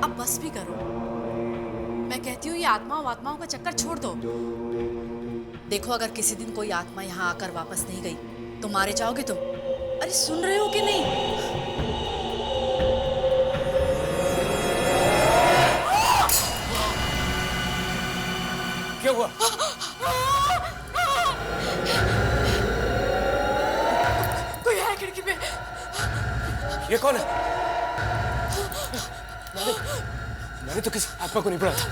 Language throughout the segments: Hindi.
अब बस भी करो। मैं कहती हूँ ये आत्माओं का चक्कर छोड़ दो। देखो, अगर किसी दिन कोई आत्मा यहाँ आकर वापस नहीं गई तो मारे जाओगे तुम। अरे सुन रहे हो कि नहीं? क्या हुआ? कोई है खिड़की पे। ये कौन है? मैंने तो किसी आत्मा को नहीं पढ़ा था।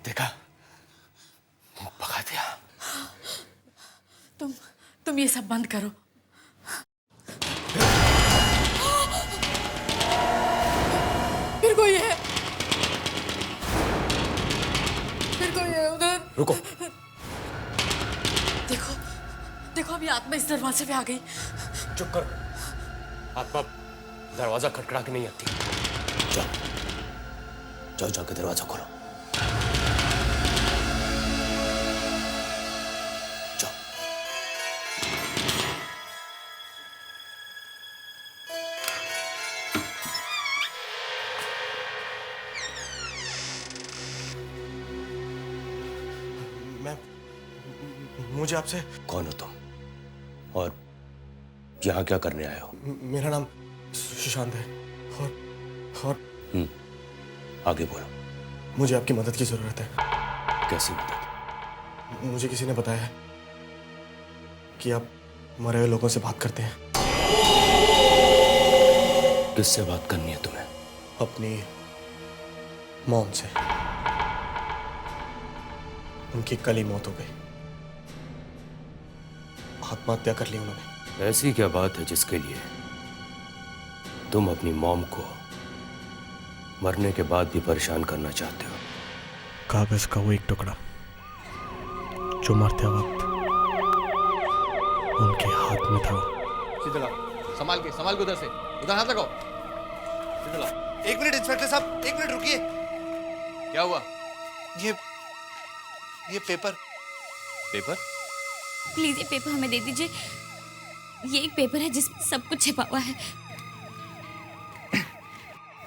देखा, भगा दिया। तुम ये सब बंद करो। फिर कोई है, फिर कोई है उधर। रुको। देखो देखो, अभी आत्मा इस दरवाजे पे आ गई। चुप करो। आत्मा दरवाजा खटखटा के नहीं आती। जाओ जाओ, जाके दरवाजा खोलो। जाओ। मुझे आपसे। कौन हो तुम और यहाँ क्या करने आए हो? मेरा नाम सुशांत है और आगे बोलो। मुझे आपकी मदद की जरूरत है। कैसी मदद? मुझे किसी ने बताया है कि आप मरे हुए लोगों से बात करते हैं। किससे बात करनी है तुम्हें? अपनी मॉम से। उनकी कल ही मौत हो गई। आत्महत्या कर ली उन्होंने। ऐसी क्या बात है जिसके लिए तुम अपनी मॉम को मरने के बाद भी परेशान करना चाहते हो? कागज का वो एक टुकड़ा जो मरते वक्त उनके हाथ में था। सीधे लाओ, संभाल के उधर से, उधर हाथ लगाओ। सीधे लाओ। एक मिनट इंस्पेक्टर साहब, एक मिनट रुकिए। क्या हुआ? ये पेपर। पेपर? प्लीज ये पेपर हमें दे दीजिए। ये एक पेपर है जिसमें सब कुछ छिपा हुआ है।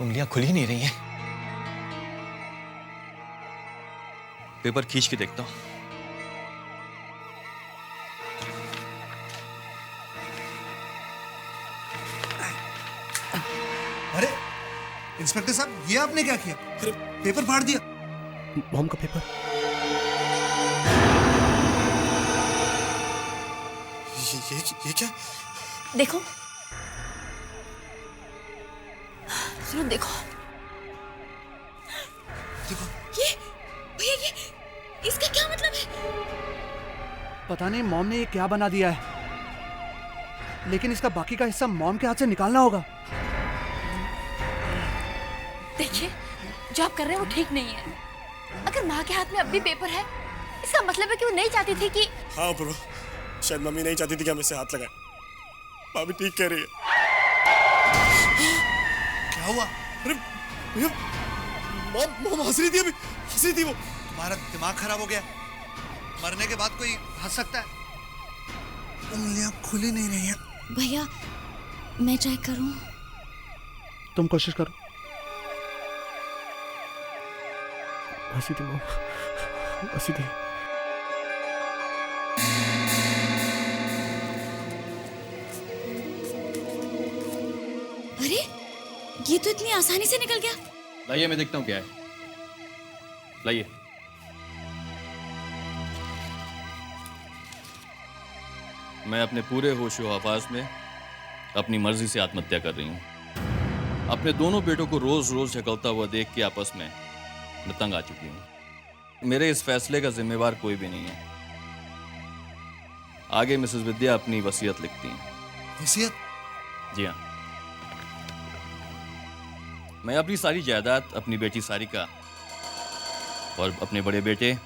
उंगलियां खुल ही नहीं रही हैं। पेपर खींच के देखता हूं। अरे इंस्पेक्टर साहब, ये आपने क्या किया? पेपर फाड़ दिया। मॉम का पेपर। ये क्या? देखो सुनो, देखो ये भैया, ये इसका क्या मतलब है? पता नहीं मॉम ने ये क्या बना दिया है, लेकिन इसका बाकी का हिस्सा मॉम के हाथ से निकालना होगा। देखिए, जो आप कर रहे हैं वो ठीक नहीं है। अगर माँ के हाथ में अब भी पेपर है, इसका मतलब है कि वो नहीं चाहती थी कि। हाँ ब्रो, शायद मम्मी नहीं चाहती थी कि हम इससे हाथ लगाएं। भाभी ठीक कह रही है। क्या हुआ? अरे भैया, मॉम हंस रही थी, अभी हंस रही थी वो। तुम्हारा दिमाग खराब हो गया? मरने के बाद कोई हंस सकता है? उंगलियां खुल ही नहीं रही हैं। भैया मैं ट्राई करूं? तुम कोशिश करो। हंसी थी मॉम, हंसी थी। अरे ये तो इतनी आसानी से निकल गया। लाइए, मैं देखता हूँ क्या है। लाइए। मैं अपने पूरे होशो हवास में अपनी मर्जी से आत्महत्या कर रही हूँ। अपने दोनों बेटों को रोज रोज झकलता हुआ देख के आपस में मैं तंग आ चुकी हूँ। मेरे इस फैसले का जिम्मेवार कोई भी नहीं है। आगे मिसेस विद्या अपनी वसीयत लिखती हैं। वसीयत? जी हाँ, मैं अपनी सारी जायदाद अपनी बेटी सारिका और अपने बड़े बेटे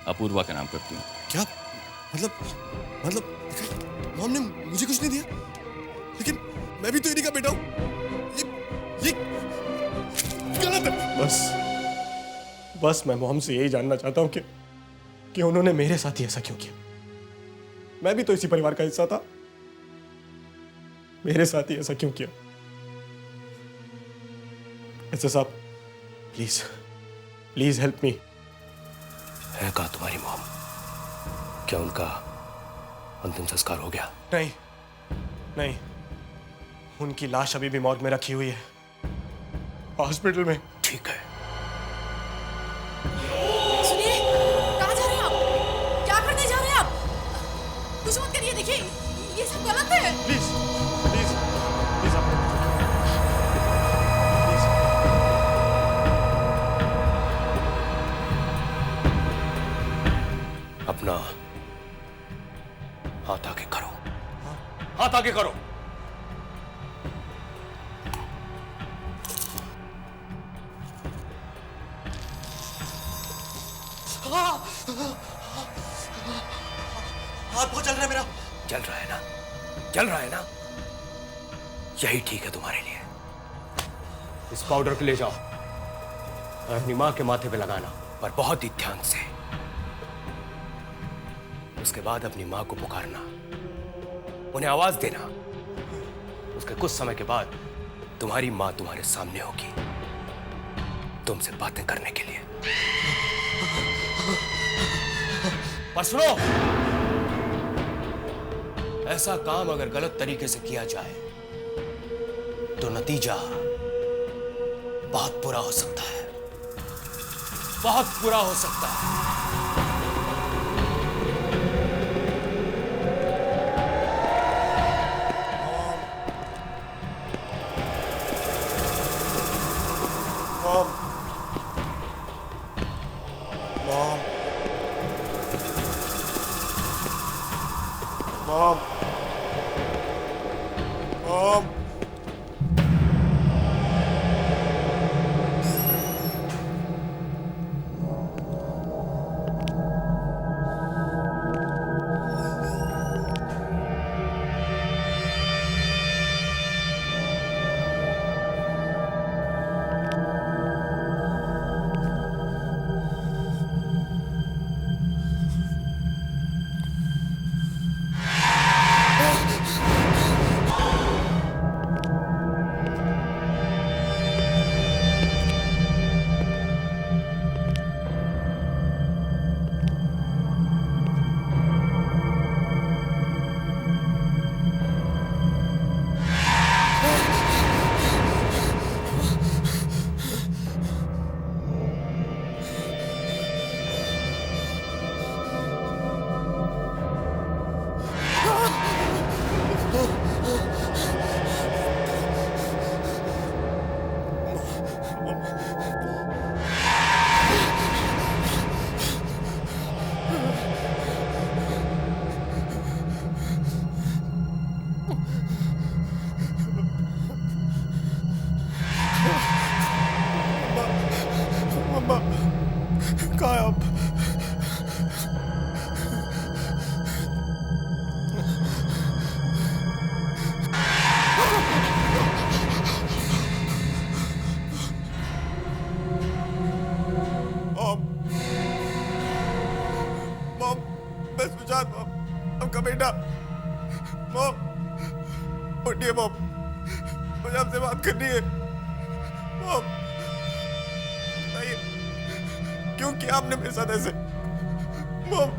अपूर्वा का नाम करती हूँ। क्या मतलब मॉम ने मुझे कुछ नहीं दिया, लेकिन मैं भी तो इन्हीं का बेटा हूँ। ये गलत है। बस मैं मॉम से यही जानना चाहता हूँ कि उन्होंने मेरे साथ ही ऐसा क्यों किया। मैं भी तो इसी परिवार का हिस्सा था, मेरे साथ ही ऐसा क्यों किया। ऐसा साहब, प्लीज हेल्प मी। है कहाँ तुम्हारी मॉम? क्या उनका अंतिम संस्कार हो गया? नहीं, उनकी लाश अभी भी मॉर्ग में रखी हुई है, हॉस्पिटल में। ठीक है। सुनिए, कहाँ जा रहे हैं आप? क्या करने जा रहे हैं आप? कुछ मत करिए, देखिए ये सब गलत है। प्लीज आप अपना हाथ आगे करो, हाथ आगे करो। हाथ बहुत जल रहा है मेरा। जल रहा है ना? जल रहा है ना? यही ठीक है तुम्हारे लिए। इस पाउडर को ले जाओ और अपनी मां के माथे पे लगाना, पर बहुत ही ध्यान से। उसके बाद अपनी मां को पुकारना, उन्हें आवाज देना। उसके कुछ समय के बाद तुम्हारी मां तुम्हारे सामने होगी, तुमसे बातें करने के लिए। पर सुनो, ऐसा काम अगर गलत तरीके से किया जाए तो नतीजा बहुत बुरा हो सकता है, बहुत बुरा हो सकता है। मॉम। कहाँ है आप? मॉम, मैं सुजात मॉम, आपका बेटा। मॉम, उठिए मॉम, मुझे आपसे बात करनी है। मॉम, बताइए क्यों किया आपने मेरे साथ ऐसे? मॉम,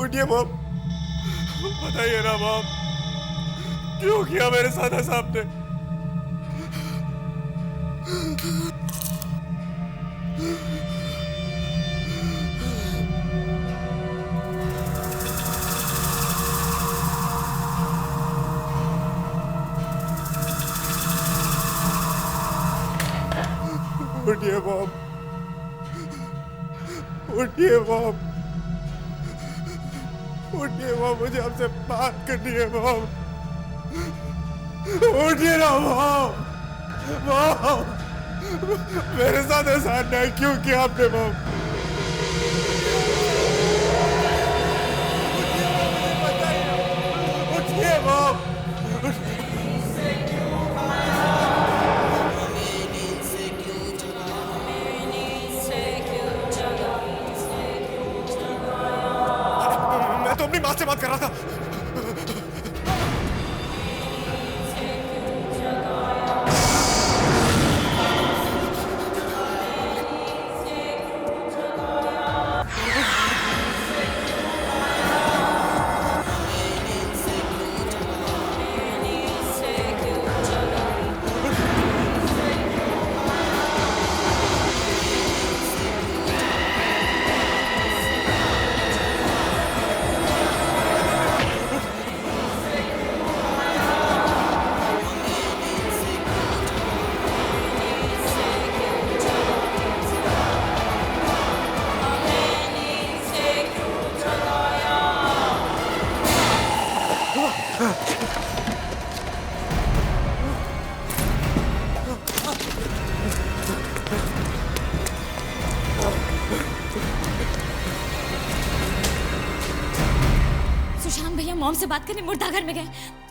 उठिए मॉम, बताइए ना मॉम, क्यों किया मेरे साथ ऐसा आपने? उठिए मॉम, उठिए मॉम, उठिए मॉम, मुझे आपसे बात करनी है मॉम, उठिए ना मॉम, मॉम, मेरे साथ ऐसा अन्याय क्यों किया आपने मॉम? उठिए मॉम, मैं तो अपनी माँ से बात कर रहा था। सुशांत भैया मॉम से बात करने मुर्दाघर में गए,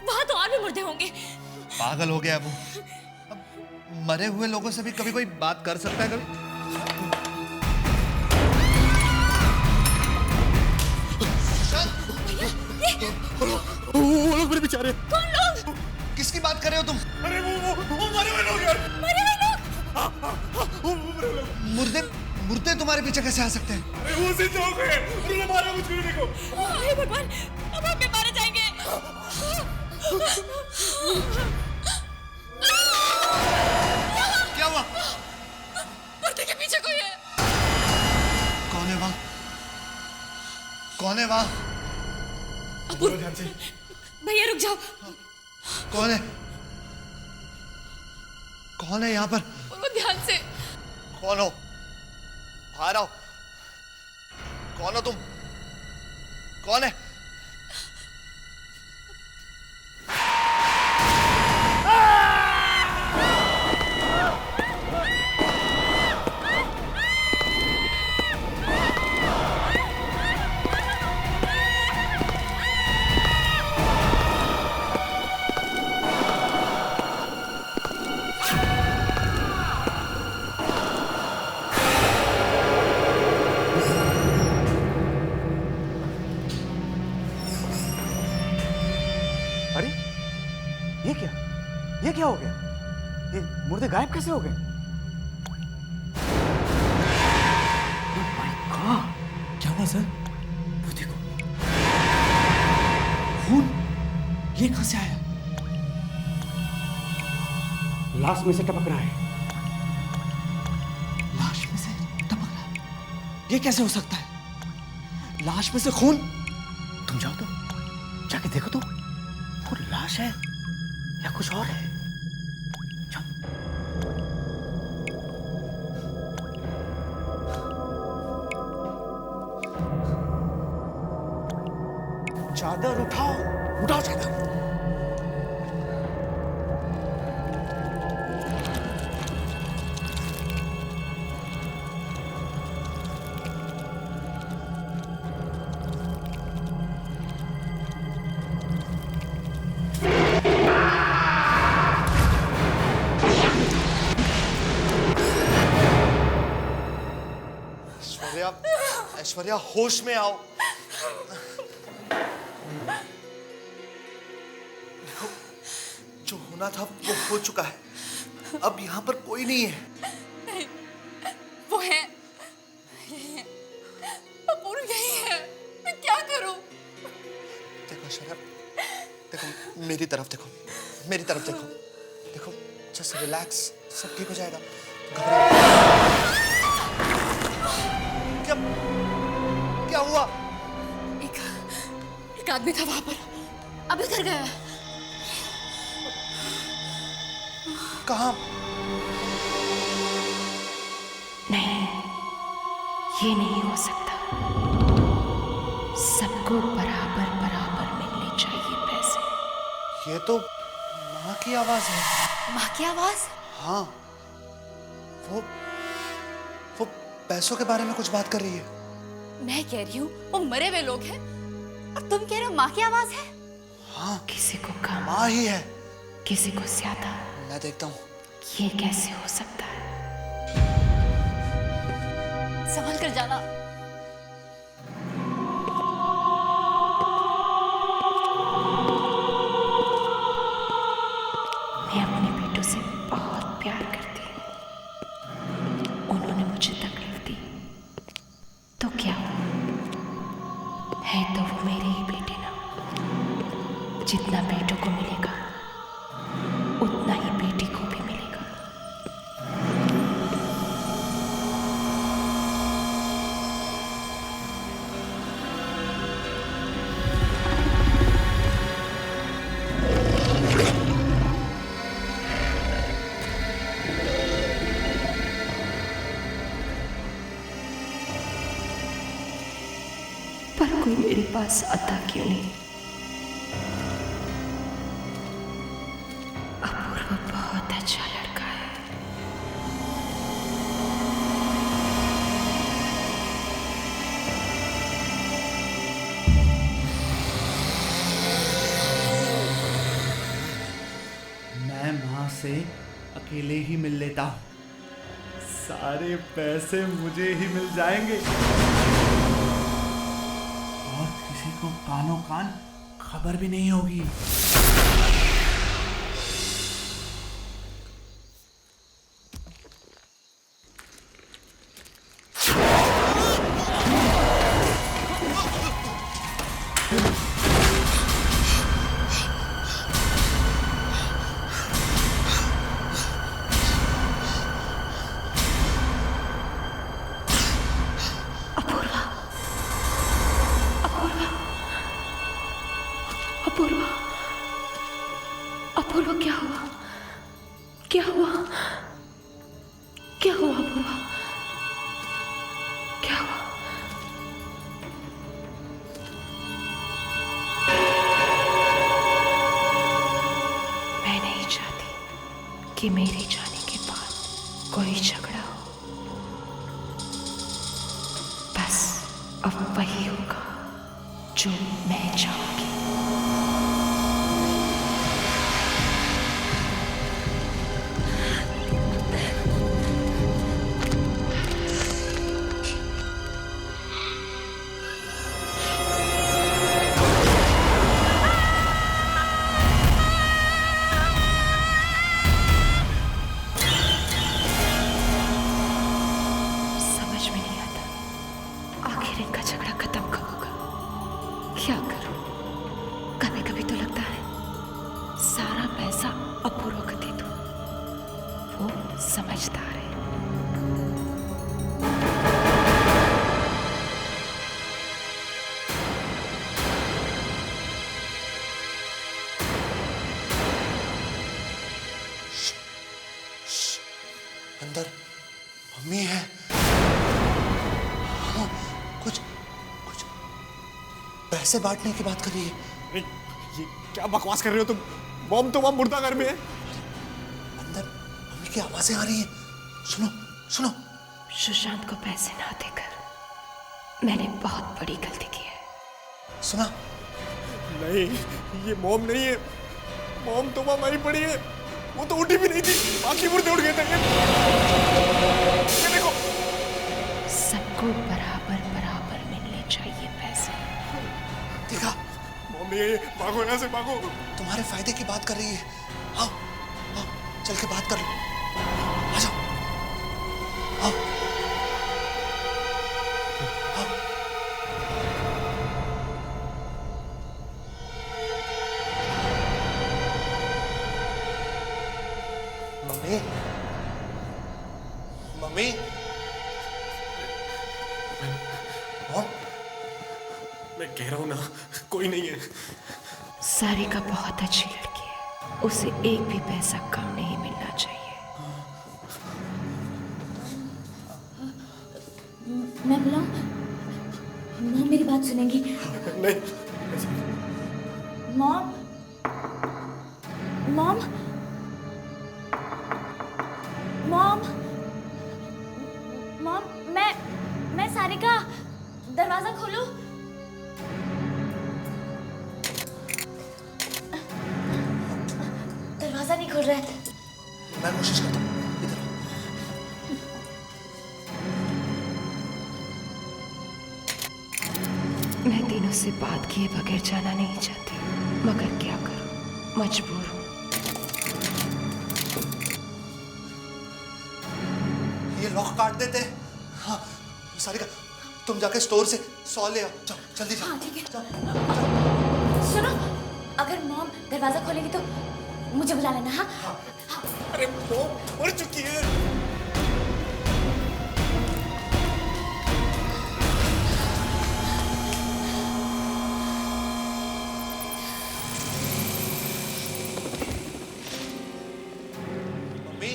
वहां तो और भी मुर्दे होंगे। पागल हो गया वो। अब मरे हुए लोगों से भी कभी कोई बात कर सकता है कभी? वो लोग मेरे बेचारे। कौन लोग? किसकी बात कर रहे हो तुम? अरे वो मरे हुए लोग यार। मरे हुए लोग? वो मरे हुए लोग। मुर्दे मुर्दे तुम्हारे पीछे कैसे आ सकते हैं? अरे वो जिंदा हो गए, उन्होंने मारा मुझको, देखो। हे भगवान, अब हम भी मारे जाएंगे। क्या हुआ? मुर्दे के पीछे कोई है। कौन है वहां? कौन है वहां? बोलो ध्यान से। भैया रुक जाओ। कौन है? कौन है यहाँ पर? बोलो ध्यान से। कौन हो? बाहर आओ। कौन हो तुम? कौन है? अरे ये क्या हो गया? ये मुर्दे गायब कैसे हो गए? क्या हुआ सर? वो देखो, खून ये कहां से आया? लाश में से टपक रहा है। लाश में से टपक रहा है? ये कैसे हो सकता है? लाश में से खून? तुम जाओ तो, जाके देखो तो, वो लाश है या कुछ और है? जाओ। चादर उठाओ, उठाओ चादर। ऐश्वर्या, ऐश्वर्या होश में आओ। देखो, जो होना था वो हो चुका है। अब यहाँ पर कोई नहीं है। नहीं, वो है। अपूर्व यही है। मैं क्या करूं? देखो ऐश्वर्या, देखो मेरी तरफ देखो, मेरी तरफ देखो, देखो जस्ट रिलैक्स, सब ठीक हो जाएगा। घबराओ। क्या क्या हुआ? एक आदमी था वहां पर, अब इधर गया। कहाँ? ये नहीं हो सकता। सबको बराबर बराबर मिलने चाहिए पैसे। ये तो माँ की आवाज है। माँ की आवाज? हाँ, वो पैसों के बारे में कुछ बात कर रही है। मैं कह रही हूँ वो मरे हुए लोग हैं और तुम कह रहे हो माँ की आवाज है। हाँ, किसी को कम, माँ ही है। किसी को ज्यादा। मैं देखता हूँ। ये कैसे हो सकता है? संभल कर जाना। मैं अपने बेटों से बहुत प्यार करती हूँ। उन्होंने मुझे तकलीफ दी तो क्या हुआ? है तो वो मेरे ही बेटे ना। जितना बेटों को मिलेगा उतना ही बेटी को भी मिलेगा। पर कोई मेरे पास आता क्यों नहीं? अपूर्व बहुत अच्छा लड़का है। मैं माँ से अकेले ही मिल लेता हूँ, सारे पैसे मुझे ही मिल जाएंगे और किसी को कानों कान खबर भी नहीं होगी। अपूर्वा, अपूर्वा, क्या हुआ? क्या हुआ? क्या हुआ अपूर्वा? क्या हुआ? मैं नहीं चाहती कि मेरे जाने के बाद कोई झगड़ा हो। बस अब वही होगा जो मैं चाहूंगी। समझ में नहीं आता आखिर इनका झगड़ा खत्म कब होगा। क्या करूं? कभी कभी तो लगता है सारा पैसा अपूर्व को दे दूं। वो समझदार है। अंदर मम्मी है। हाँ, कुछ कुछ पैसे बांटने की बात कर रही है। अरे ये क्या बकवास कर रहे हो तुम? बॉम्ब तो वहां मुर्दा घर में है। अंदर मम्मी की आवाजें आ रही हैं। सुनो सुनो। सुशांत को पैसे ना देकर मैंने बहुत बड़ी गलती की है। सुना? नहीं, ये मॉम नहीं है। मॉम तो वहां मरी पड़ी है। वो तो उठी भी नहीं थी, बाकी मुर्दे उड़ गए थे। ये देखो। सबको बराबर बराबर मिलने चाहिए पैसे। देखा? मॉम ये भागो यहाँ से, भागो। तुम्हारे फायदे की बात कर रही है। आओ आओ चल के बात कर लो। आ जाओ। आओ आओ। मम्मी मम्मी मॉम, मैं कह रहा हूँ ना, कोई नहीं है। सारिका बहुत अच्छी लड़की है। उसे एक भी पैसा कम नहीं मिलना चाहिए। मैं बुलाऊं? मॉम मेरी बात सुनेंगी। नहीं। मॉम, मॉम, मॉम, मॉम, मैं सारिका, दरवाजा खोलो। दरवाजा नहीं खुल रहा है। मैं कोशिश करता हूँ। इधर मैं दिनों से बात किए बगैर जाना नहीं चाहती, मगर क्या करूं, मजबूर हूं। ये लॉक काट देते हैं। हाँ सारिका, तुम जाके स्टोर से 100 ले आओ। जाओ जल्दी जाओ। हाँ ठीक है। जाओ। सुनो, अगर मॉम दरवाजा खोलेगी तो मुझे बुला लेना। हाँ, अरे मॉम मर चुकी है। मम्मी,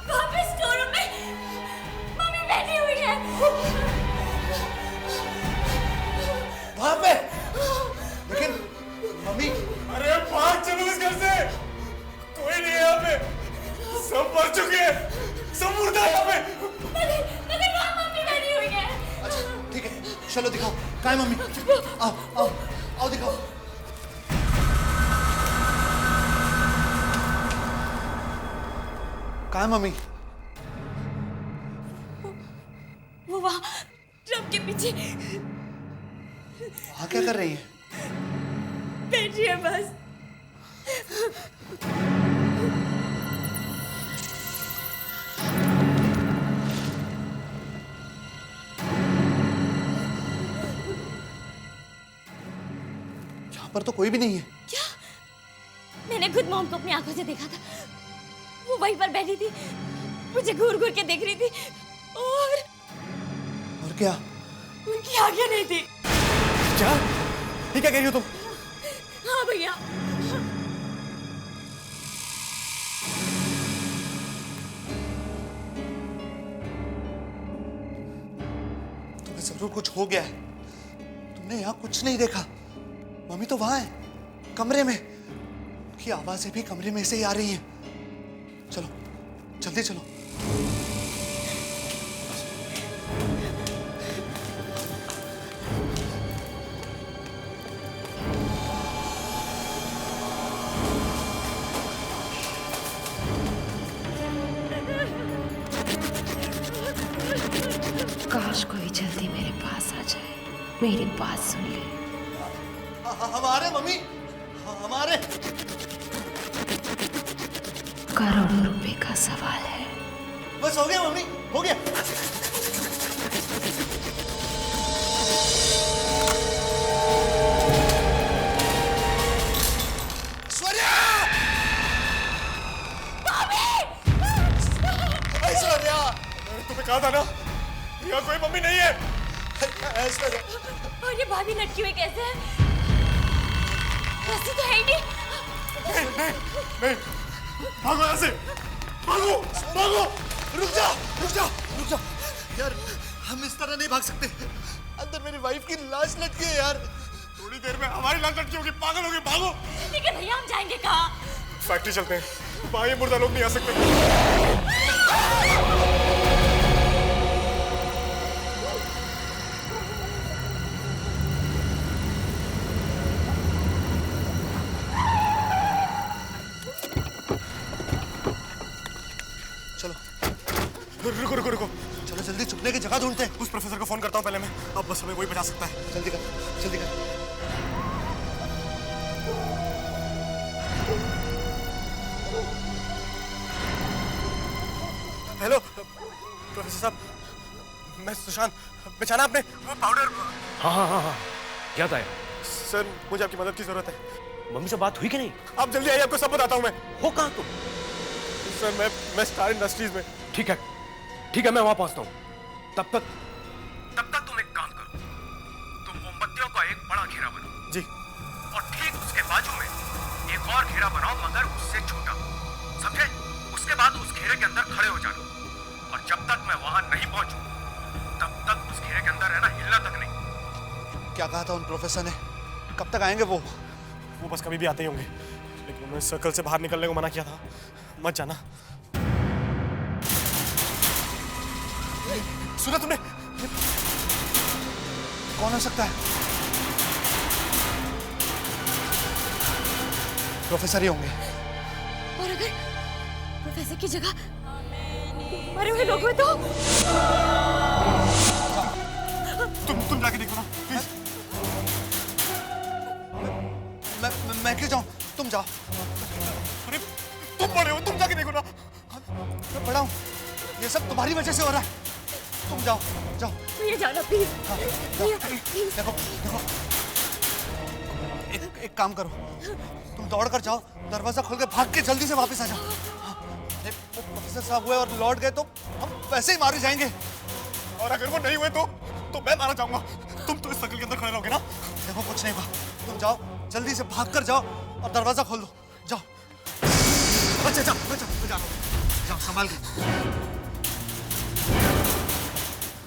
वहाँ पे स्टोर रूम में मम्मी बैठी हुई है। वहां पे। लेकिन मम्मी, अरे भाग चलो इस घर से। कोई नहीं है यहाँ पे। सब मर चुके हैं। सब मुर्दा है यहाँ पे। मगर वहाँ मम्मी बैठी हुई है। अच्छा ठीक है, चलो दिखाओ कहाँ है मम्मी। आओ आओ आओ दिखाओ। कहाँ है मम्मी? वो वहाँ ट्रक के पीछे वहाँ क्या कर रही है? बैठी है बस। यहाँ पर तो कोई भी नहीं है। क्या? मैंने खुद मॉम को अपनी आंखों से देखा था। वो वहीं पर बैठी थी, मुझे घूर घूर के देख रही थी और क्या? उनकी आंखें नहीं थी। क्या? ये क्या कह रही हो तुम? हाँ भैया। तुम्हें जरूर कुछ हो गया है। तुमने यहाँ कुछ नहीं देखा। मम्मी तो वहां है, कमरे में। उनकी आवाजें भी कमरे में से ही आ रही हैं। चलो जल्दी चलो। काश कोई जल्दी मेरे पास आ जाए, मेरी बात सुन ले। हमारे मम्मी, हमारे करोड़ों रुपए का सवाल है। बस हो गया मम्मी, हो गया। ऐश्वर्या, मैंने तुम्हें कहा था ना, यहाँ कोई मम्मी नहीं है। ऐश्वर्या, और ये भाभी लटकी हुई कैसे है? वैसे तो है ही नहीं। नहीं, भागो यहाँ से, भागो, भागो। रुक जा, रुक जा, रुक जा। यार हम इस तरह नहीं भाग सकते। अंदर मेरी वाइफ की लाश लटकी है यार। थोड़ी देर में हमारी लाश लटकी होगी, पागल होगी, भागो। लेकिन भैया हम जाएंगे कहाँ? फैक्ट्री चलते हैं, वहाँ ये मुर्दा लोग नहीं आ सकते। कहाँ ढूंढते? उस प्रोफेसर को फोन करता हूँ पहले मैं, अब बस हमें वही बचा सकता है। जल्दी कर, जल्दी कर। हेलो प्रोफेसर साहब, मैं सुशांत। पहचाना आपने वो पाउडर? हाँ, याद आया। सर मुझे आपकी मदद की जरूरत है। मम्मी से बात हुई कि नहीं? आप जल्दी आइए, आपको सब बताता हूँ मैं। हो कहाँ तुम? सर मैं स्टार इंडस्ट्रीज में। ठीक है, मैं वहां पहुंचता हूँ। तब तक तुम एक काम करो, तुम मोमबत्तियों का एक बड़ा घेरा बनाओ जी। और ठीक उसके बाजू में एक और घेरा बनाओ, मगर उससे छोटा, समझे? उसके बाद उस घेरे के अंदर खड़े हो जाना, और जब तक मैं वहां नहीं पहुंचूं तब तक उस घेरे के अंदर रहना, हिलना तक नहीं। क्या कहा था उन प्रोफेसर ने? कब तक आएंगे वो? वो बस कभी भी आते ही होंगे, लेकिन उन्होंने सर्कल से बाहर निकलने को मना किया था। मत जाना। सुना तुमने? कौन हो सकता है? प्रोफेसर ही होंगे। और अगर प्रोफेसर की जगह मरे हुए लोग हुए तो? तुम जाके देखो ना प्लीज। मैं क्यों जाऊं? तुम जाओ। अरे तुम बड़े हो, तुम जाके देखो ना। मैं बड़ा हूं, ये सब तुम्हारी वजह से हो रहा है। तुम जाओ। भैया जाना प्लीज। देखो एक काम करो, तुम दौड़ कर जाओ, दरवाजा खोल के भाग के जल्दी से वापस आ जाओ। अरे वो प्रोफेसर साहब हुए और लौट गए तो हम वैसे ही मारे जाएंगे। और अगर वो नहीं हुए तो मैं मारा जाऊंगा। तुम तो इस सर्कल के अंदर खड़े रहोगे ना? देखो कुछ नहीं हुआ, तुम जाओ, जल्दी से भाग कर जाओ और दरवाजा खोल दो। जाओ। अच्छा जाओ, संभाल के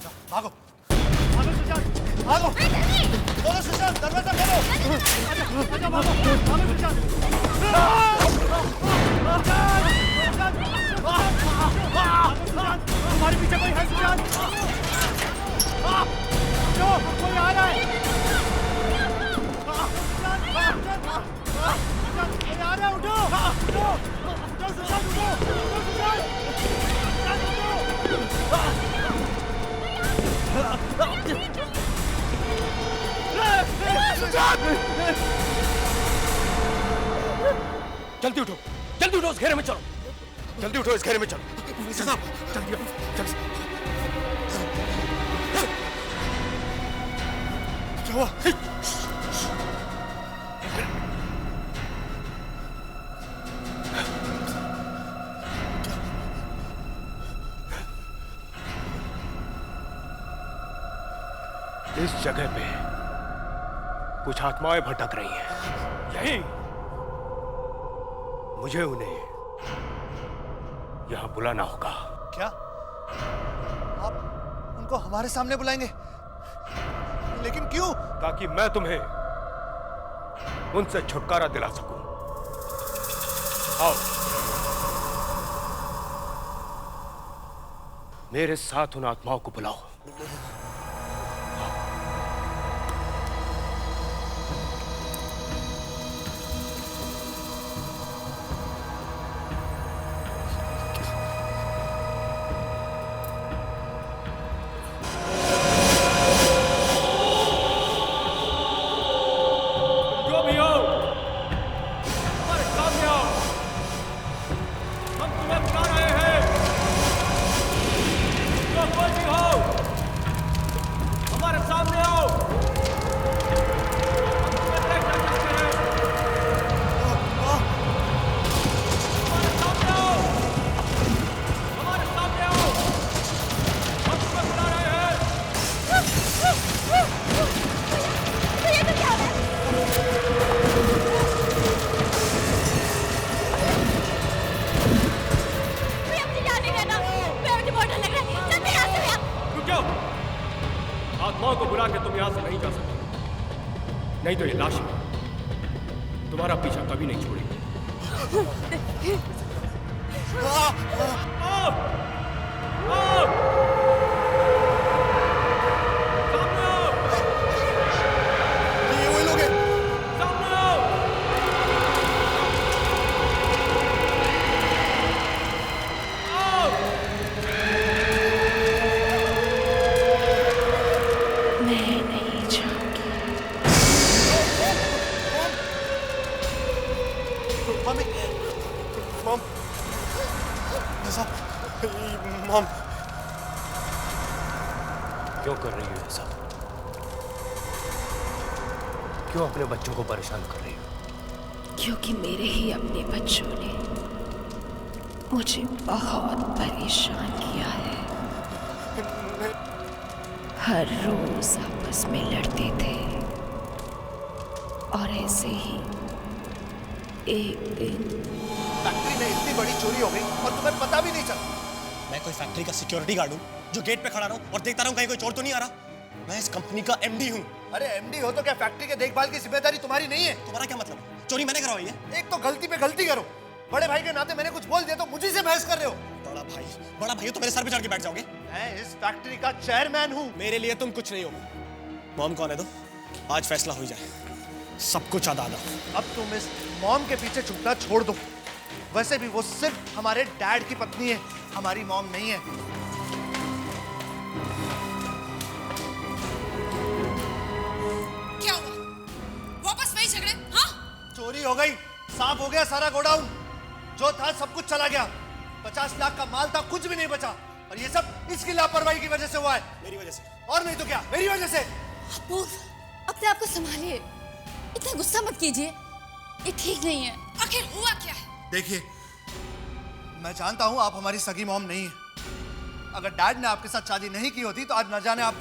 जाओ, भागो सुशांत, भागो। बोलो सुशांत, दरवाजा खोलो। आजा भागो सुशांत। हमारे पीछे कोई है सुशांत? जो कोई आ रहा है। कोई आ रहा है, उठो सुशांत, उठो जल्दी उठो, उस घेरे में चलो। जल्दी उठो, इस घेरे में चलो। जल्दी। क्या हुआ? इस जगह पे कुछ आत्माएं भटक रही हैं। यही मुझे उन्हें यहां बुलाना होगा। क्या आप उनको हमारे सामने बुलाएंगे? लेकिन क्यों? ताकि मैं तुम्हें उनसे छुटकारा दिला सकूं। आओ, मेरे साथ उन आत्माओं को बुलाओ। आत्माओं को बुला के तुम यहां से नहीं जा सकते, नहीं तो ये लाश तुम्हारा पीछा कभी नहीं छोड़ेगी। क्यों कर रही हो ये सब? क्यों अपने बच्चों को परेशान कर रही हो? क्योंकि मेरे ही अपने बच्चों ने मुझे बहुत परेशान किया है। हर रोज आपस में लड़ते थे और ऐसे ही एक दिन फैक्ट्री में इतनी बड़ी चोरी हो गई और तुम्हें पता भी नहीं चला। मैं कोई फैक्ट्री का सिक्योरिटी गार्ड हूँ जो गेट पे खड़ा रहूं और देखता रहूं कहीं कोई चोर तो नहीं आ रहा। मैं इस कंपनी का एमडी हूँ। अरे एमडी हो तो क्या फैक्ट्री के देखभाल की जिम्मेदारी तुम्हारी नहीं है? तुम्हारा क्या मतलब? चोरी मैंने करवाई है। एक तो गलती पे गलती करो, बड़े भाई के नाते मैंने कुछ बोल दिया तो मुझे से बहस कर रहे हो। बड़ा भाई हो तो मेरे सर पे चढ़ के बैठ जाओगे? मैं इस फैक्ट्री का चेयरमैन हूँ। मेरे लिए तुम कुछ नहीं हो। मॉम कौन है? तो आज फैसला हो जाए, सब कुछ आधा आधा। अब तुम इस मॉम के पीछे छुपना छोड़ दो। वैसे भी वो सिर्फ हमारे डैड की पत्नी है, हमारी मॉम नहीं है। क्या हुआ? वापस वही झगड़े? हाँ? चोरी हो गई, साफ हो गया सारा गोडाउन। जो था सब कुछ चला गया। 50 लाख का माल था, कुछ भी नहीं बचा। और ये सब इसकी लापरवाही की वजह से हुआ है। मेरी वजह से? और नहीं तो क्या, मेरी वजह से। अपूर्व, अपने आप को संभालिए, इतना गुस्सा मत कीजिए, ये ठीक नहीं है। आखिर हुआ क्या है? देखिए, मैं जानता हूं आप हमारी सगी मॉम नहीं है। अगर डैड ने आपके साथ शादी नहीं की होती तो आज न जाने आप।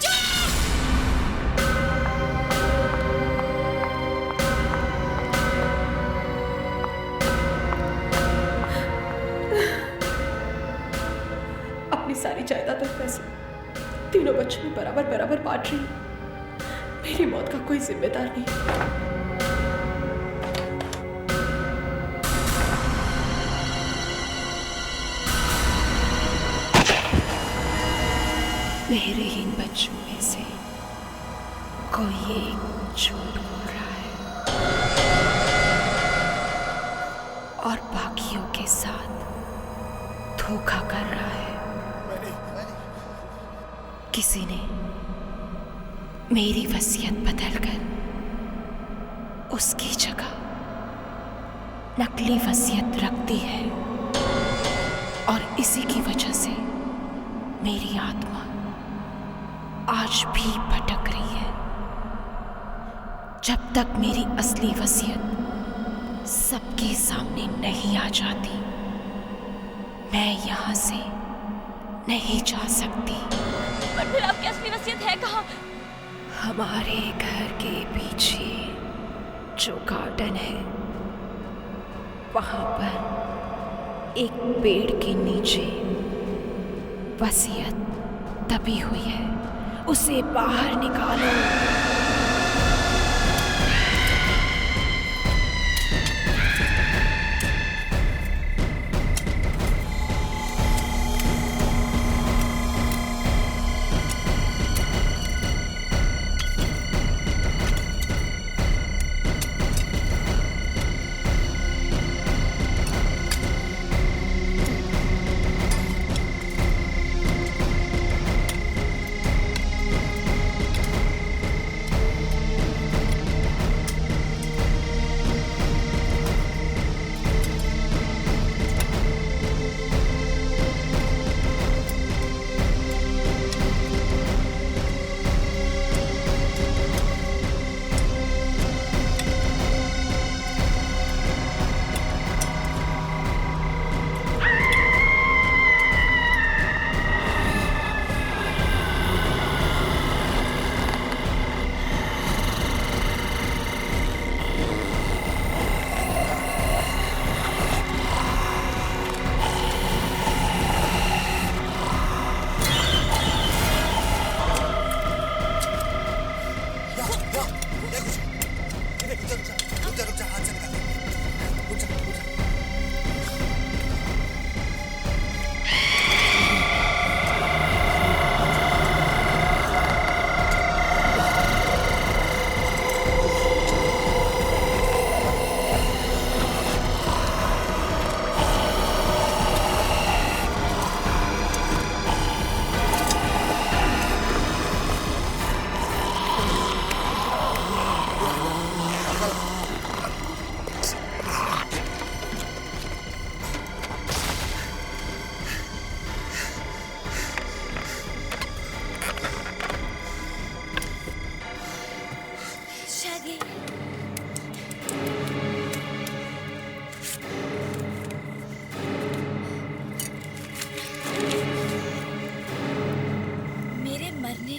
अपनी सारी जायदाद और पैसे तीनों बच्चों में बराबर बराबर बांट रही हूँ। मेरी मौत का कोई जिम्मेदार नहीं। मेरे इन बच्चों में से कोई एक झूठ बोल रहा है और बाकियों के साथ धोखा कर रहा है। किसी ने मेरी वसीयत बदलकर उसकी जगह नकली वसीयत रख दी है और इसी की वजह से मेरी आत्मा आज भी भटक रही है। जब तक मेरी असली वसीयत सबके सामने नहीं आ जाती, मैं यहाँ से नहीं जा सकती। पर फिर आपकी असली वसीयत है कहाँ? हमारे घर के पीछे जो गार्डन है, वहाँ पर एक पेड़ के नीचे वसीयत दबी हुई है। उसे बाहर निकालो।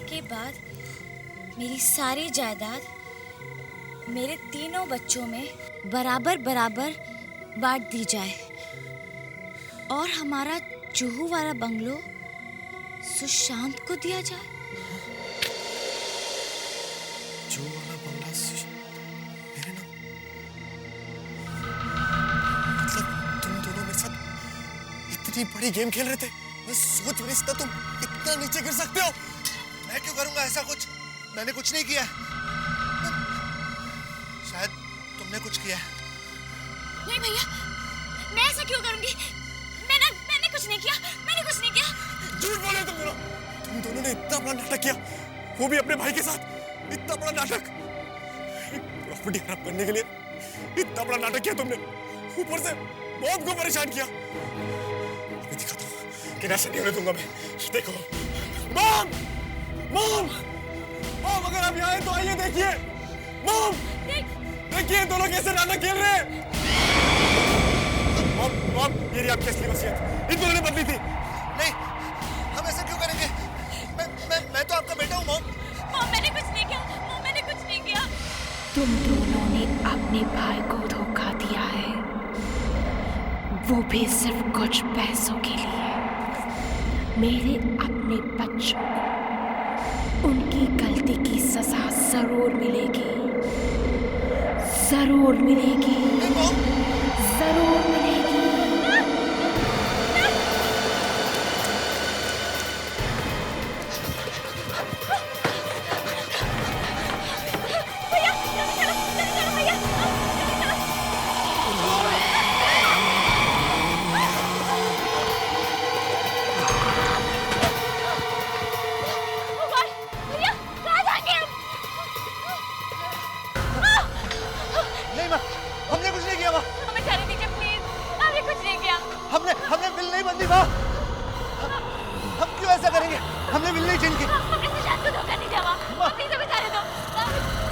के बाद मेरी सारी जायदाद मेरे तीनों बच्चों में बराबर बराबर बांट दी जाए और हमारा जुहू वाला बंगलो सुशांत को दिया जाए। जो वाला बंगला मेरे नाम, मतलब तुम दोनों मेरे साथ इतनी बड़ी गेम खेल रहे थे, मैं सोच भी नहीं सकता तुम इतना नीचे गिर सकते हो। मैं क्यों करूंगा ऐसा कुछ? मैंने कुछ नहीं किया। शायद तुमने कुछ किया है। नहीं भैया, मैं ऐसा क्यों करूंगी? मैंने कुछ नहीं किया, मैंने कुछ नहीं किया। झूठ बोले तुम दोनों ने इतना बड़ा नाटक किया, वो भी अपने भाई के साथ। इतना बड़ा नाटक, प्रॉपर्टी खराब करने के लिए इतना बड़ा नाटक किया तुमने, ऊपर से बहुत को परेशान किया। अभी दिखाता हूँ कि ऐसा नहीं होने दूंगा मैं। देखो मॉम, मॉम, मॉम, अगर आप यहाँ आए तो आइए, देखिए मॉम, देखिए दोनों कैसे नाटक खेल रहे हैं। मॉम, मॉम, ये रही आपकी असली वसीयत, इन दोनों ने बदली थी। नहीं, हम ऐसा क्यों करेंगे? मैं तो आपका बेटा हूँ मॉम। मॉम, मैंने कुछ नहीं किया, मॉम, मैंने कुछ नहीं किया। तुम दोनों ने अपने भाई को धोखा दिया है, वो भी सिर्फ कुछ पैसों के लिए। मेरे अपने बच्चों को उनकी गलती की सजा जरूर मिलेगी, जरूर मिलेगी, जरूर मिलेगी। हमने बिल नहीं बंदी माँ। हम क्यों ऐसा करेंगे? हमने बिल नहीं छीन की। हमने सुशांत को धोखा नहीं दिया माँ। प्लीज हमें जाने दो।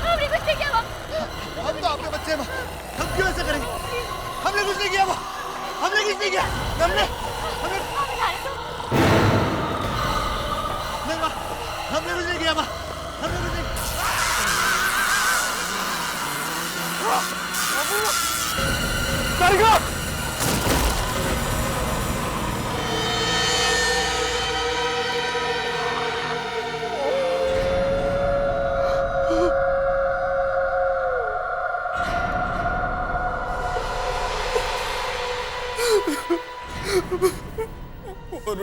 हमने कुछ नहीं किया माँ। हम तो आपके बच्चे हैं माँ। हम क्यों ऐसा करेंगे? हमने कुछ नहीं किया माँ। हमने कुछ नहीं किया। हमने नहीं माँ। हमने कुछ नहीं किया माँ। हमने कुछ नहीं। टाइगर!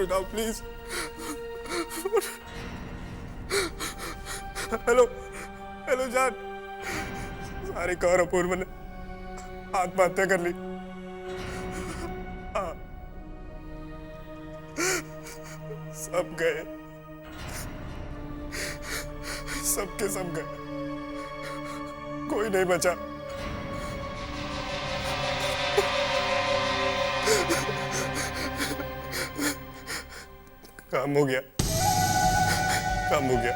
उठाओ प्लीज। हेलो, हेलो जान। सारे कौर अपूर्व ने आत्महत्या कर ली। सब गए, सबके सब गए, कोई नहीं बचा। काम हो गया, काम हो गया।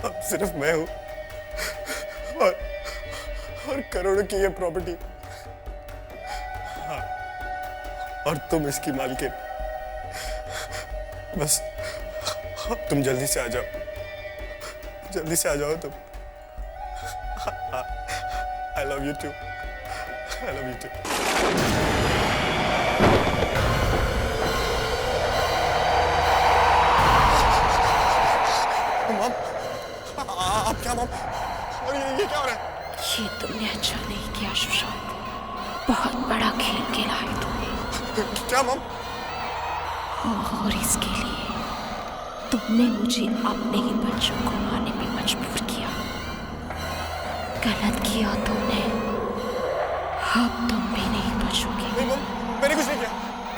अब सिर्फ मैं हूं और करोड़ों की ये प्रॉपर्टी। हाँ, और तुम इसकी मालकिन। बस तुम जल्दी से आ जाओ, जल्दी से आ जाओ तुम। I love you too. I love you too. Mom, आप क्या मॉम? ये क्या हो रहा है? ये तुमने अच्छा नहीं किया सुशांत, बहुत बड़ा खेल खेला है तुमने। क्या मॉम? और इसके लिए तुमने मुझे अपने ही बच्चों को मारने पे मजबूर किया। गलत किया तुमने, अब तुम भी नहीं बचोगे। नहीं मॉम, मैंने कुछ नहीं किया।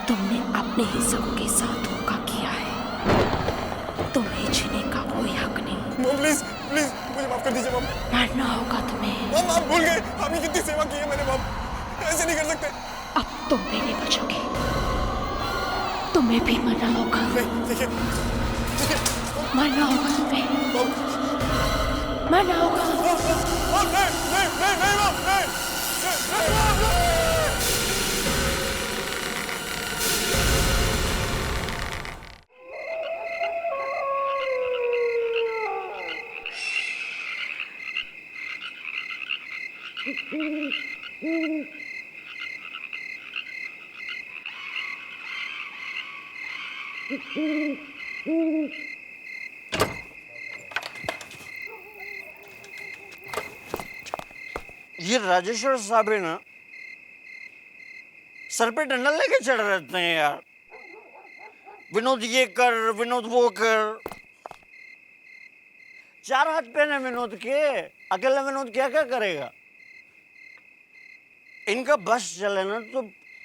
तुमने अपने ही सबों के साथ धोखा किया है, तुम्हें जीने का कोई हक नहीं। मॉम प्लीज, प्लीज मुझे माफ कर दीजिए मॉम। मरना होगा तुम्हें। मॉम आप भूल गए, आपकी कितनी सेवा की है मैंने मॉम। ऐसे नहीं कर सकते। अब तुम भी नहीं बचोगे, तुम्हें भी मरना होगा। नहीं, देखिए, मरना होगा तुम्हें, मरना होगा। नहीं मॉम, नहीं। ये राजेश्वर साहब है ना, सर पे डंडा लेके चढ़ रहते हैं यार। विनोद ये कर, विनोद वो कर। 4 हाथ पैन है विनोद के, अकेला विनोद क्या क्या करेगा। इनका बस चले ना तो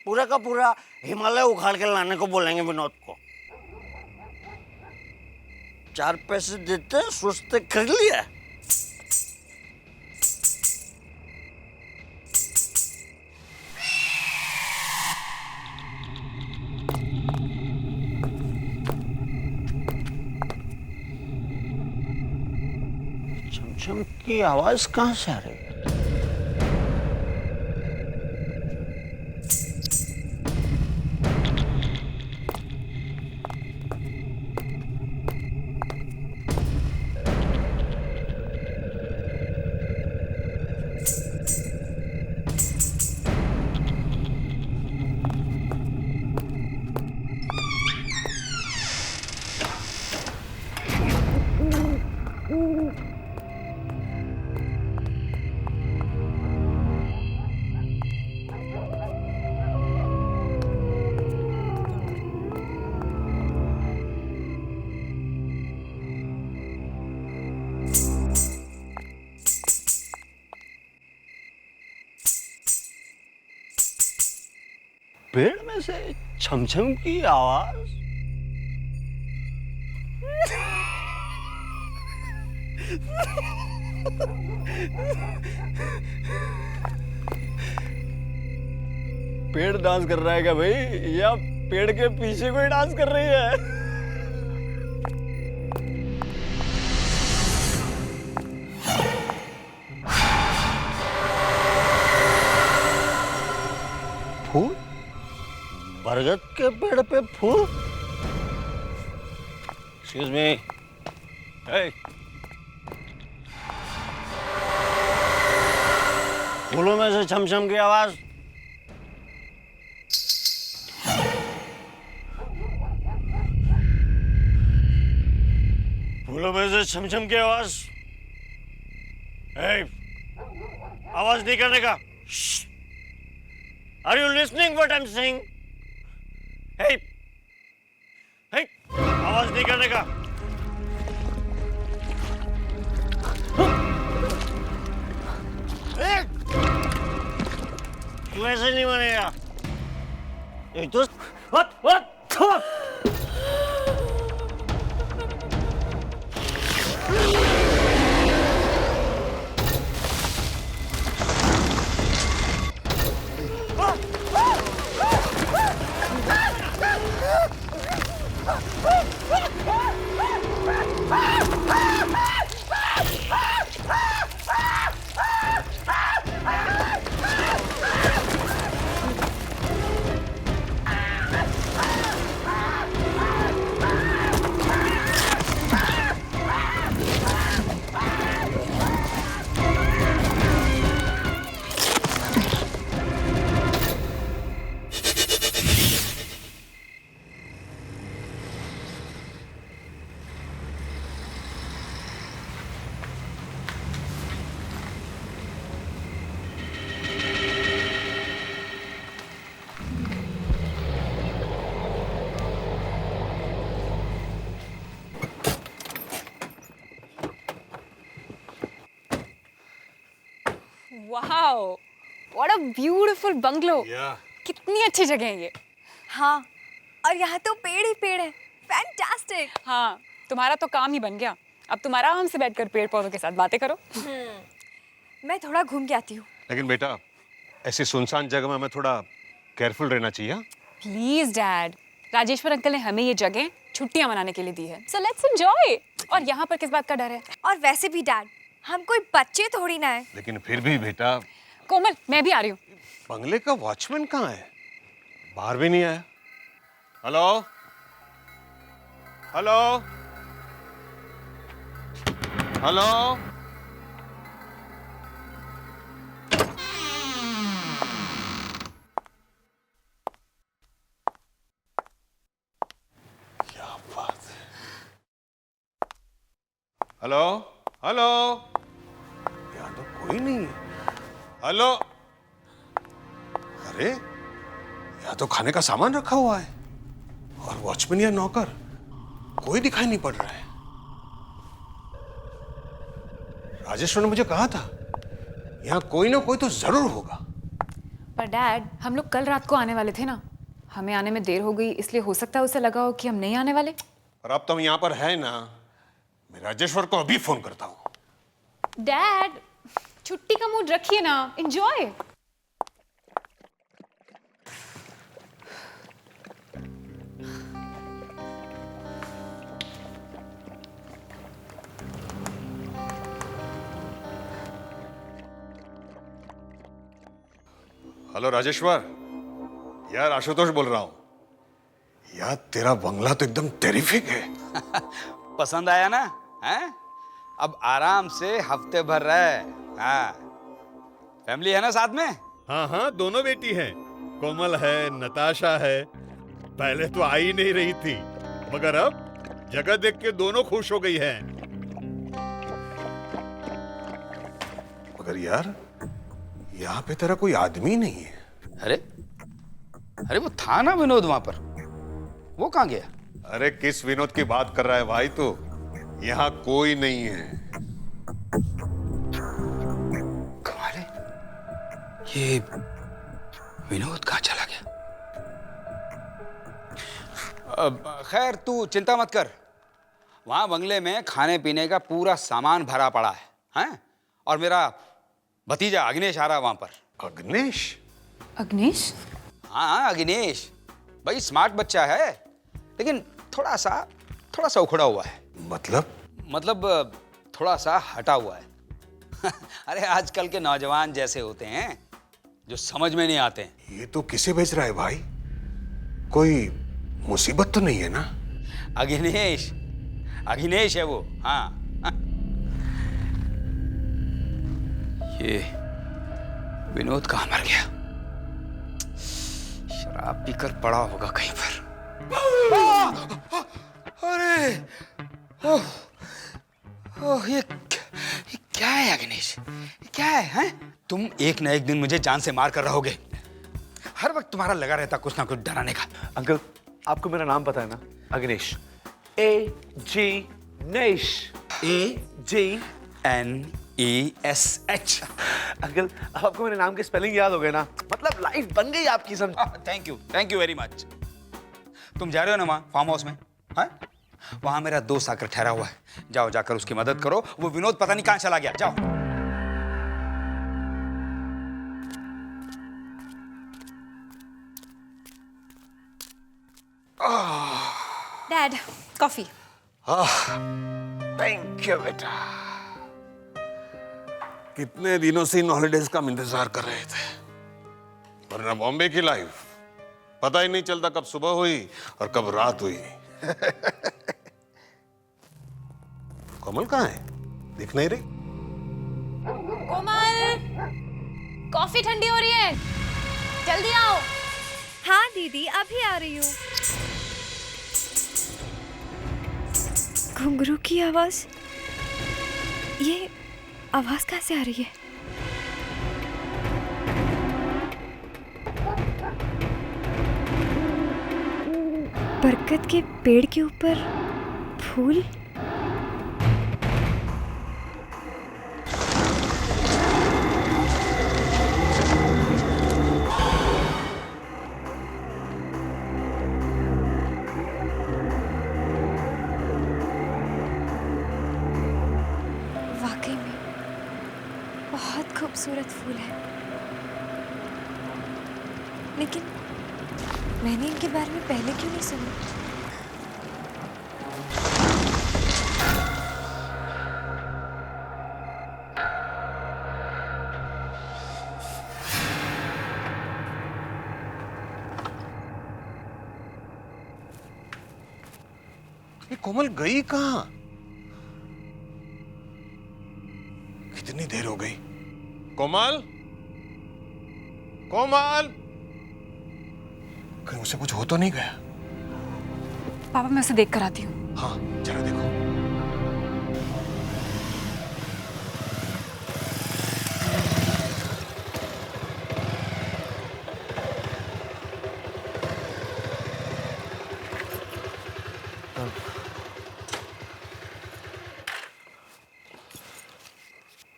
पूरा का पूरा हिमालय उखाड़ के लाने को बोलेंगे विनोद को। 4 पैसे देते सोचते कर लिया। छमछम की आवाज कहां से आ रही है? पेड़ में से छमछम की आवाज। पेड़ डांस कर रहा है क्या भाई, या पेड़ के पीछे कोई डांस कर रही है? फूल? बरगद के पेड़ पे फूल? Excuse me. Hey. फूलों में से छमछम की आवाज। फूलों में से छमछम की आवाज। Hey. आवाज नहीं करने का। Are you listening what I'm saying? Hey, hey, आवाज नहीं करने का। तू ऐसे नहीं बनेगा। एक तो what? Wow, what a beautiful bungalow. कितनी अच्छी जगह है ये। हाँ, और यहाँ तो पेड़ ही पेड़ है। फैंटास्टिक। हाँ, तुम्हारा तो काम ही बन गया। अब तुम आराम से बैठकर पेड़ पौधों के साथ बातें करो। मैं थोड़ा घूम के आती हूँ। लेकिन बेटा, ऐसी सुनसान जगह में हमें थोड़ा केयरफुल रहना चाहिए। प्लीज डैड, राजेश्वर अंकल ने हमें ये जगह छुट्टियां मनाने के लिए दी है, सो लेट्स एंजॉय। और यहाँ पर किस बात का डर है? और वैसे भी डैड, हम कोई बच्चे थोड़ी ना है। लेकिन फिर भी बेटा। कोमल, मैं भी आ रही हूँ। बंगले का वॉचमैन कहाँ है? बाहर भी नहीं आया। Hello hello hello. Hello hello, यहाँ तो कोई नहीं है। हेलो, अरे यहाँ तो खाने का सामान रखा हुआ है और वॉचमैन या नौकर कोई दिखाई नहीं पड़ रहा है। राजेश्वर ने मुझे कहा था यहाँ कोई ना कोई तो जरूर होगा। पर डैड, हम लोग कल रात को आने वाले थे ना, हमें आने में देर हो गई, इसलिए हो सकता है उसे लगा हो कि हम नहीं आने वाले। और अब तुम यहाँ पर है ना, मैं राजेश्वर को अभी फोन करता हूँ। डैड, छुट्टी का मूड रखिए ना, एंजॉय। हेलो राजेश्वर, यार आशुतोष बोल रहा हूँ। यार तेरा बंगला तो एकदम टेरिफिक है। पसंद आया ना? हैं? अब आराम से हफ्ते भर रहे। हाँ, फैमिली है ना साथ में? हाँ हाँ, दोनों बेटी हैं। कोमल है, नताशा है। पहले तो आ ही नहीं रही थी, मगर अब जगह देख के दोनों खुश हो गई हैं। मगर यार यहाँ पे तेरा कोई आदमी नहीं है। अरे अरे वो था ना विनोद वहां पर, वो कहाँ गया? अरे किस विनोद की बात कर रहा है भाई तू? यहाँ कोई नहीं है। कमाल है, ये विनोद कहाँ चला गया? खैर तू चिंता मत कर, वहां बंगले में खाने पीने का पूरा सामान भरा पड़ा है, हैं? और मेरा भतीजा अग्नेश आ रहा वहां पर। अग्नेश? अग्नेश? हाँ अग्नेश, भाई स्मार्ट बच्चा है, लेकिन थोड़ा सा उखड़ा हुआ है। मतलब थोड़ा सा हटा हुआ है। अरे आजकल के नौजवान जैसे होते हैं जो समझ में नहीं आते हैं। ये तो किसे भेज रहा है भाई? कोई मुसीबत तो नहीं है ना? अग्नेश है वो। हाँ ये विनोद कहाँ मर गया? शराब पीकर पड़ा होगा कहीं पर। अरे ये क्या है अग्नेश? क्या है, हैं? तुम एक न एक दिन मुझे जान से मार कर रहोगे। हर वक्त तुम्हारा लगा रहता कुछ ना कुछ डराने का। अंकल, आपको मेरा नाम पता है ना? अग्नेश। A-G-नेश। A-G-N-E-S-H। अंकल, आपको मेरे नाम के स्पेलिंग याद हो गए ना? मतलब लाइफ बन गई आपकी, समझ। Thank you very much. तुम जा रहे हो ना वहाँ फार्म हाउस में? हाँ, वहां मेरा दोस्त आकर ठहरा हुआ है, जाओ जाकर उसकी मदद करो। वो विनोद पता नहीं कहां चला गया, जाओ। Dad, coffee. थैंक यू बेटा। कितने दिनों से इन हॉलिडेज का हम इंतजार कर रहे थे, वरना बॉम्बे की लाइफ पता ही नहीं चलता कब सुबह हुई और कब रात हुई। कोमल कहाँ है? दिख नहीं रही। कोमल, कॉफी ठंडी हो रही है, जल्दी आओ। हाँ दीदी, अभी आ रही हूँ। घुंघरू की आवाज, ये आवाज कहाँ से आ रही है? बरगद के पेड़ के ऊपर फूल। वाकई में बहुत खूबसूरत फूल है, लेकिन मैंने इनके बारे में पहले क्यों नहीं सुना? ये कोमल गई कहाँ? कितनी देर हो गई? कोमल, कोमल, कहीं उसे कुछ हो तो नहीं गया? पापा, मैं उसे देख कर आती हूँ। हाँ जरा देखो।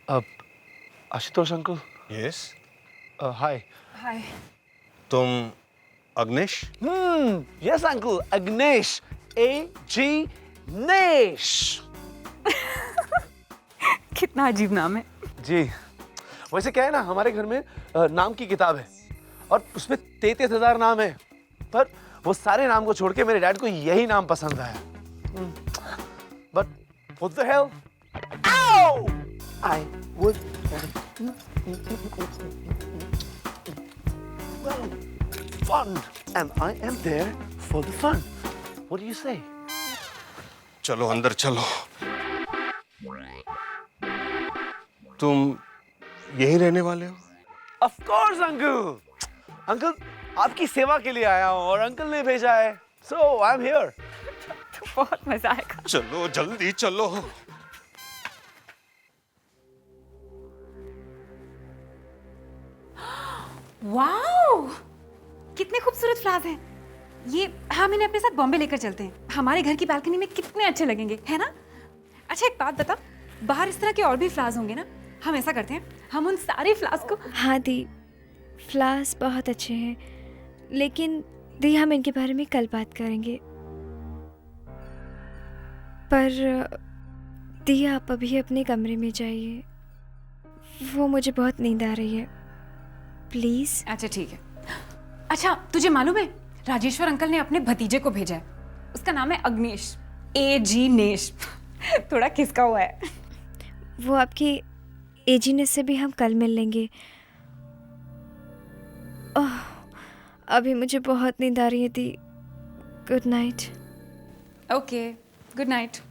आशुतोष अंकल। यस। हाय। हाय। तुम अग्नेश? Yes uncle, अग्नेश, AG नेश। कितना अजीब नाम है। जी, वैसे क्या है ना, हमारे घर में नाम की किताब है और उसमें 33,000 नाम है, पर वो सारे नाम को छोड़ के मेरे डैड को यही नाम पसंद आया। But what the hell? Ow! I would well, fun, and I am there for the fun. What do you say? चलो अंदर चलो। तुम यहीं रहने वाले हो? Of course, uncle. अंकल, आपकी सेवा के लिए आया हूँ और अंकल ने भेजा है, so I'm here. बहुत मजा आएगा। चलो जल्दी चलो। वाओ, कितने खूबसूरत फ्लावर्स हैं। ये हम इन्हें अपने साथ बॉम्बे लेकर चलते हैं। हमारे घर की बालकनी में कितने अच्छे लगेंगे, है ना? अच्छा एक बात बता, बाहर इस तरह के और भी फ्लावर्स होंगे ना? हम ऐसा करते हैं, हम उन सारे फ्लावर्स को। हाँ दी, फ्लावर्स बहुत अच्छे हैं, लेकिन दी हम इनके बारे में कल बात करेंगे। पर दी आप अभी अपने कमरे में जाइए, वो मुझे बहुत नींद आ रही है, प्लीज। अच्छा ठीक है। अच्छा तुझे मालूम है, राजेश्वर अंकल ने अपने भतीजे को भेजा है, उसका नाम है अग्नेश, AG नेश। थोड़ा खिसका हुआ है। वो आपकी एजीनेस से भी हम कल मिल लेंगे। ओह, अभी मुझे बहुत नींद आ रही है दी। Good night. Okay, good night.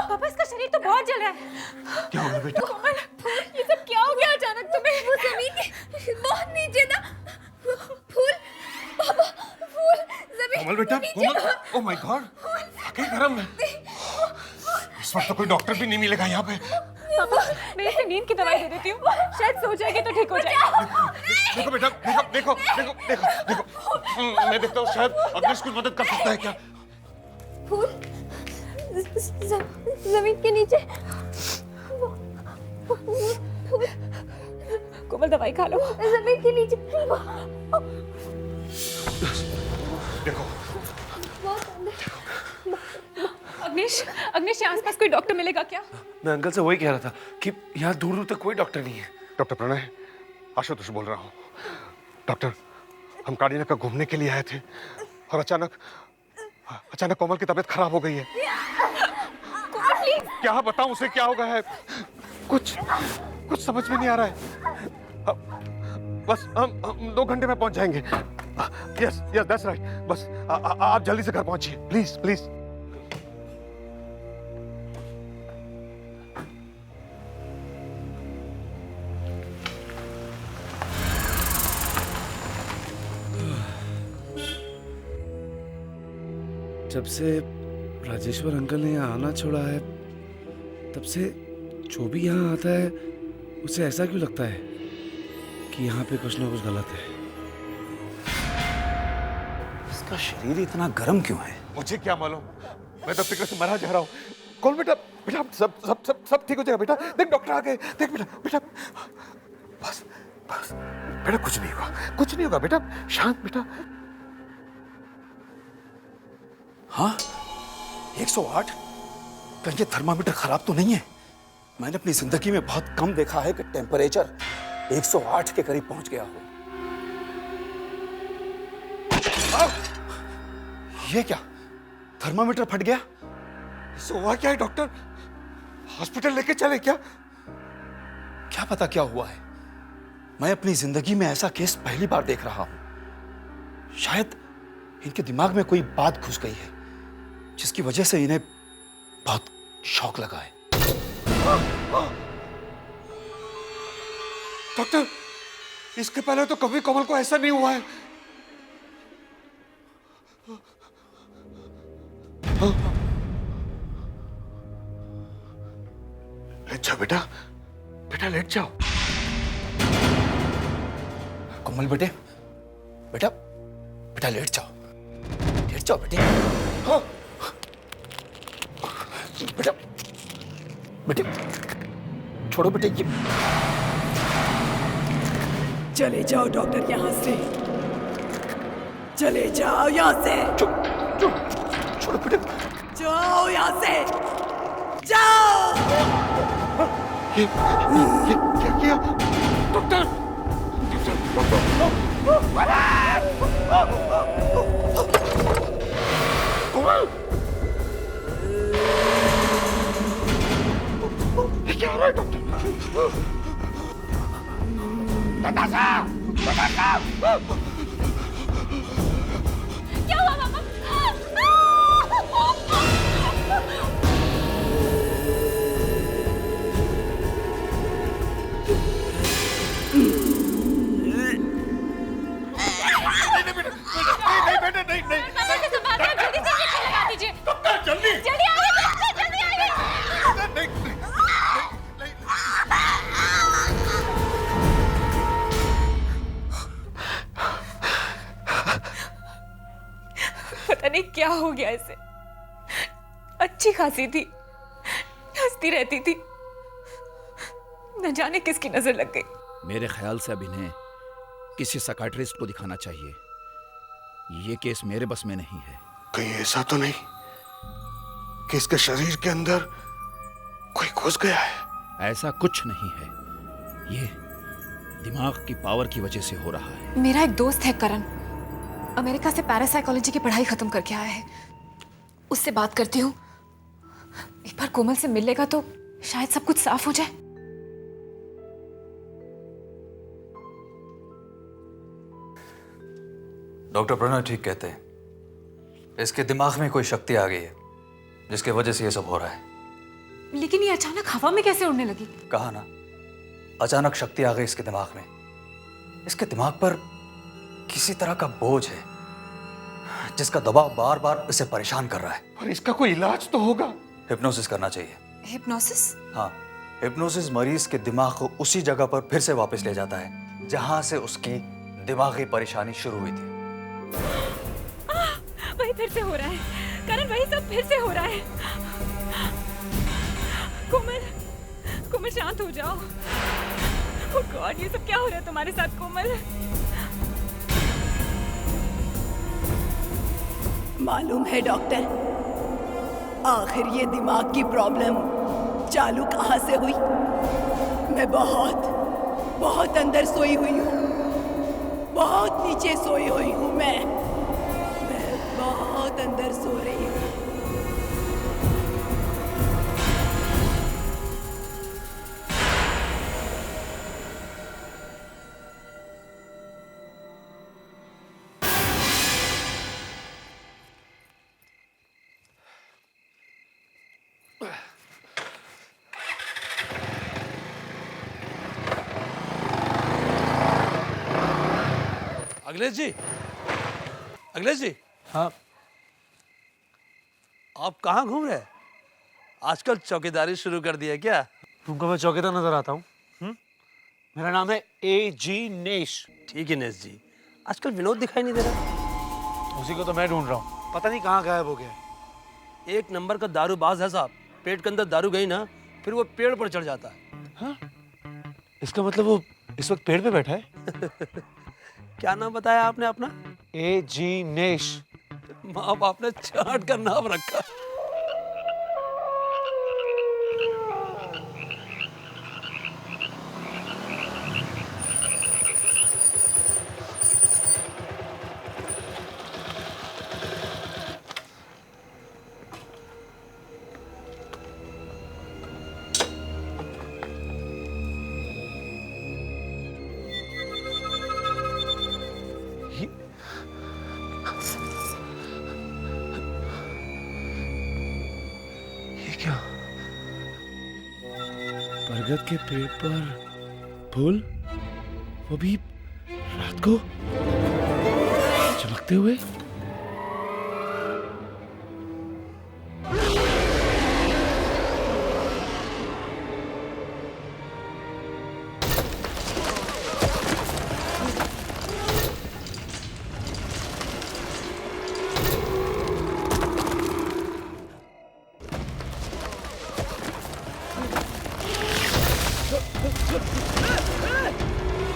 पापा इसका शरीर तो बहुत जल रहा है। क्या हो गया बेटा? कोमल, ये सब क्या हो गया अचानक तुम्हें? वो जमीन के बहुत नीचे था। फूल, पापा, फूल जमीन। कोमल बेटा, कोमल, ओह माय गॉड, आगे गरम है। इस वक्त तो कोई डॉक्टर भी नहीं मिलेगा यहाँ पे। पापा, मैं इसे नींद की दवाई दे देती हूँ, शायद सो जाएगी तो ठीक हो जाएगा। देखो बेटा, देखो, देखो, देखो, देखो, देखो। मैं देखता हूँ शायद अग्नेश कुछ मदद कर सकता है क्या? फूल जमीन के नीचे। कोमल दवाई खा लो। जमीन के नीचे। देखो। अग्नेश, अग्नेश यहाँ आसपास कोई डॉक्टर मिलेगा क्या? मैं अंकल से वही कह रहा था कि यहाँ दूर दूर तक कोई डॉक्टर नहीं है। डॉक्टर प्रणय, आशुतोष बोल रहा हूँ। डॉक्टर, हम कारीना का घूमने के लिए आए थे और अचानक कोमल की तबीयत खराब हो गई है। कोमल प्लीज। क्या बताऊं उसे क्या हो गया है? कुछ समझ में नहीं आ रहा है। बस हम 2 घंटे में पहुंच जाएंगे। Yes yes that's right. बस आप जल्दी से घर पहुंचिए प्लीज प्लीज। जब से राजेश्वर अंकल ने यहाँ आना छोड़ा है तब से जो भी यहाँ आता है उसे ऐसा क्यों लगता है कि यहाँ पे कुछ ना कुछ गलत है। इसका शरीर इतना गर्म क्यों है? मुझे क्या मालूम, मैं तो फिक्र से मरा जा रहा हूँ। कौन बेटा? बेटा सब सब सब सब ठीक हो जाएगा बेटा। देख डॉक्टर आ गए। देख बेटा बेटा बस बस बेटा कुछ नहीं होगा, कुछ नहीं होगा बेटा, शांत बेटा। हाँ 108? कहीं ये थर्मामीटर खराब तो नहीं है? मैंने अपनी जिंदगी में बहुत कम देखा है कि टेम्परेचर 108 के करीब पहुंच गया हो। ये क्या, थर्मामीटर फट गया? इससे हुआ क्या है डॉक्टर? हॉस्पिटल लेके चले क्या? क्या पता क्या हुआ है। मैं अपनी जिंदगी में ऐसा केस पहली बार देख रहा हूं। शायद इनके दिमाग में कोई बात घुस गई है जिसकी वजह से इन्हें बहुत शौक लगा है। डॉक्टर इसके पहले तो कभी कोमल को ऐसा नहीं हुआ है। लेट जाओ बेटा, बेटा लेट जाओ। कोमल बेटे, बेटा बेटा लेट जाओ, लेट जाओ बेटे। हाँ। बेटा बेटे छोड़ो बेटे ये। चले जाओ डॉक्टर यहाँ से, चले जाओ यहाँ से। छोड़ो बेटे, जाओ यहाँ से, जाओ। ये क्या किया डॉक्टर? कोमल ये क्या हो रहा है डॉक्टर? नताशा, नताशा। क्या हुआ पापा? पता नहीं क्या हो गया इसे। अच्छी खासी थी, हंसती रहती थी, न जाने किसकी नजर लग गई। मेरे ख्याल से अब इन्हें किसी साइकियाट्रिस्ट को दिखाना चाहिए। ये केस मेरे बस में नहीं है। कहीं ऐसा तो नहीं कि इसके शरीर के अंदर कोई घुस गया है? ऐसा कुछ नहीं है, ये दिमाग की पावर की वजह से हो रहा है। मेरा एक दोस्त है करण, अमेरिका से पैरासाइकोलॉजी की पढ़ाई खत्म करके आया है। उससे बात करती हूँ, एक बार कोमल से मिल लेगा तो शायद सब कुछ साफ हो जाए। डॉक्टर प्रणय ठीक कहते हैं, इसके दिमाग में कोई शक्ति आ गई है जिसकी वजह से ये सब हो रहा है। लेकिन ये अचानक हवा में कैसे उड़ने लगी? कहा ना, अचानक शक्ति आ गई इसके दिमाग में। इसके दिमाग पर किसी तरह का बोझ है जिसका दबाव बार बार इसे परेशान कर रहा है। और इसका कोई इलाज तो होगा? हिप्नोसिस करना चाहिए। हिप्नोसिस? हाँ, हिप्नोसिस मरीज के दिमाग को उसी जगह पर फिर से वापस ले जाता है जहां से उसकी दिमागी परेशानी शुरू हुई थी। वही फिर से हो रहा है करण, वही सब फिर से हो रहा है। कोमल, कोमल शांत हो जाओ। ओह गॉड, ये सब क्या हो रहा है तुम्हारे साथ कोमल? मालूम है डॉक्टर, आखिर ये दिमाग की प्रॉब्लम चालू कहाँ से हुई? मैं बहुत अंदर सोई हुई हूँ, बहुत नीचे सोई हुई हूँ। मैं बहुत अंदर सो रही हूँ। अखिलेश जी, अखिलेश जी। हाँ, आप कहाँ घूम रहे हैं? आजकल चौकीदारी शुरू कर दी है क्या? तुमको मैं चौकीदार नजर आता हूँ? मेरा नाम है A.G. नेश। ठीक है नेश जी, आजकल विनोद दिखाई नहीं दे रहा। उसी को तो मैं ढूंढ रहा हूँ, पता नहीं कहाँ गायब हो गया है। एक नंबर का दारूबाज है साहब। पेट के अंदर दारू गई ना, फिर वो पेड़ पर चढ़ जाता है। हाँ? इसका मतलब वो इस वक्त पेड़ पे बैठा है? क्या नाम बताया आपने अपना? A.G. नेश। माँ बाप ने चाट का नाम रखा। बरगद के पेड़ पर फूल, वो भी रात को चमकते हुए।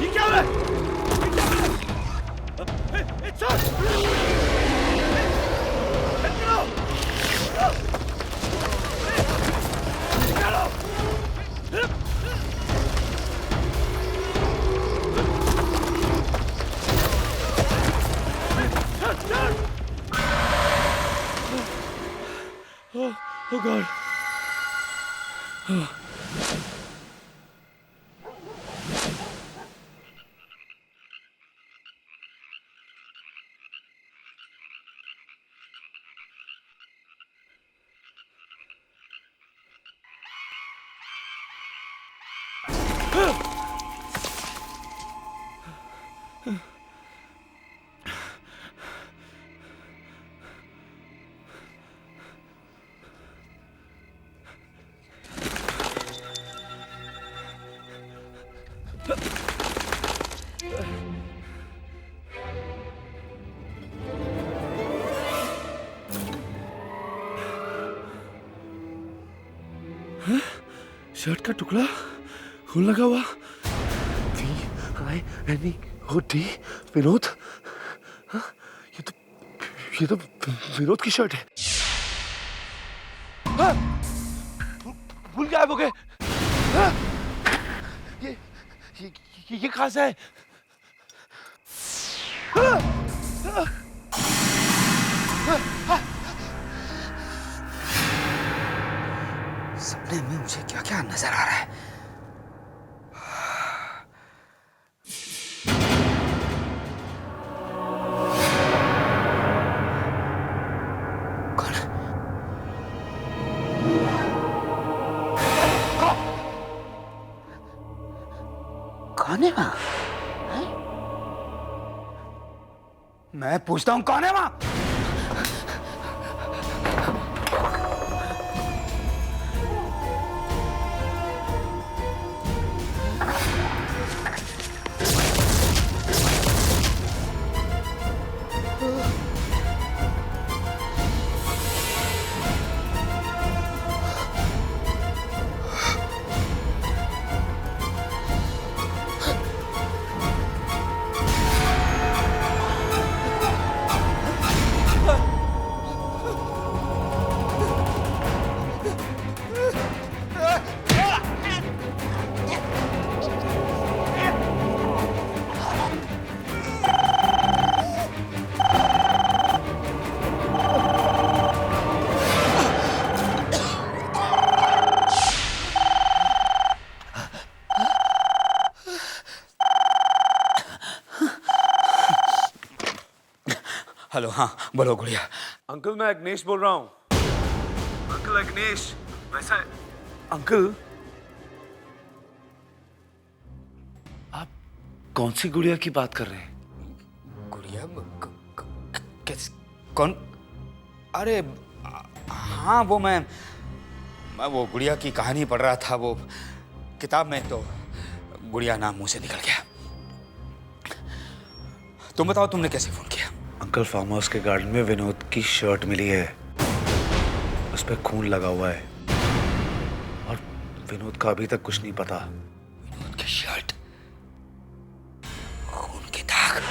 ये क्या हो रहा है? Oh God. शर्ट का टुकड़ा खून लगा हुआ। V-I-N-E-O-D विनोद। हाँ? ये तो विनोद की शर्ट है। हाँ? भूल गायब हो गए। हाँ? ये कहाँ से है? हाँ? हाँ? हाँ? सपने में मुझे क्या क्या नजर आ रहा है। कौन है? कौन है वहां? मैं पूछता हूं कौन है वहां? हेलो, हाँ बोलो गुड़िया। अंकल मैं अग्नेश बोल रहा हूँ। अंकल अग्नेश, वैसा अंकल आप कौन सी गुड़िया की बात कर रहे हैं? कौन? अरे हाँ, वो मैं वो गुड़िया की कहानी पढ़ रहा था वो किताब में, तो गुड़िया नाम मुंह से निकल गया। तुम बताओ, तुमने कैसे फोन किया? अंकल, फार्म हाउस के गार्डन में विनोद की शर्ट मिली है, उस पर खून लगा हुआ है और विनोद का अभी तक कुछ नहीं पता। विनोद की शर्ट, खून के दाग,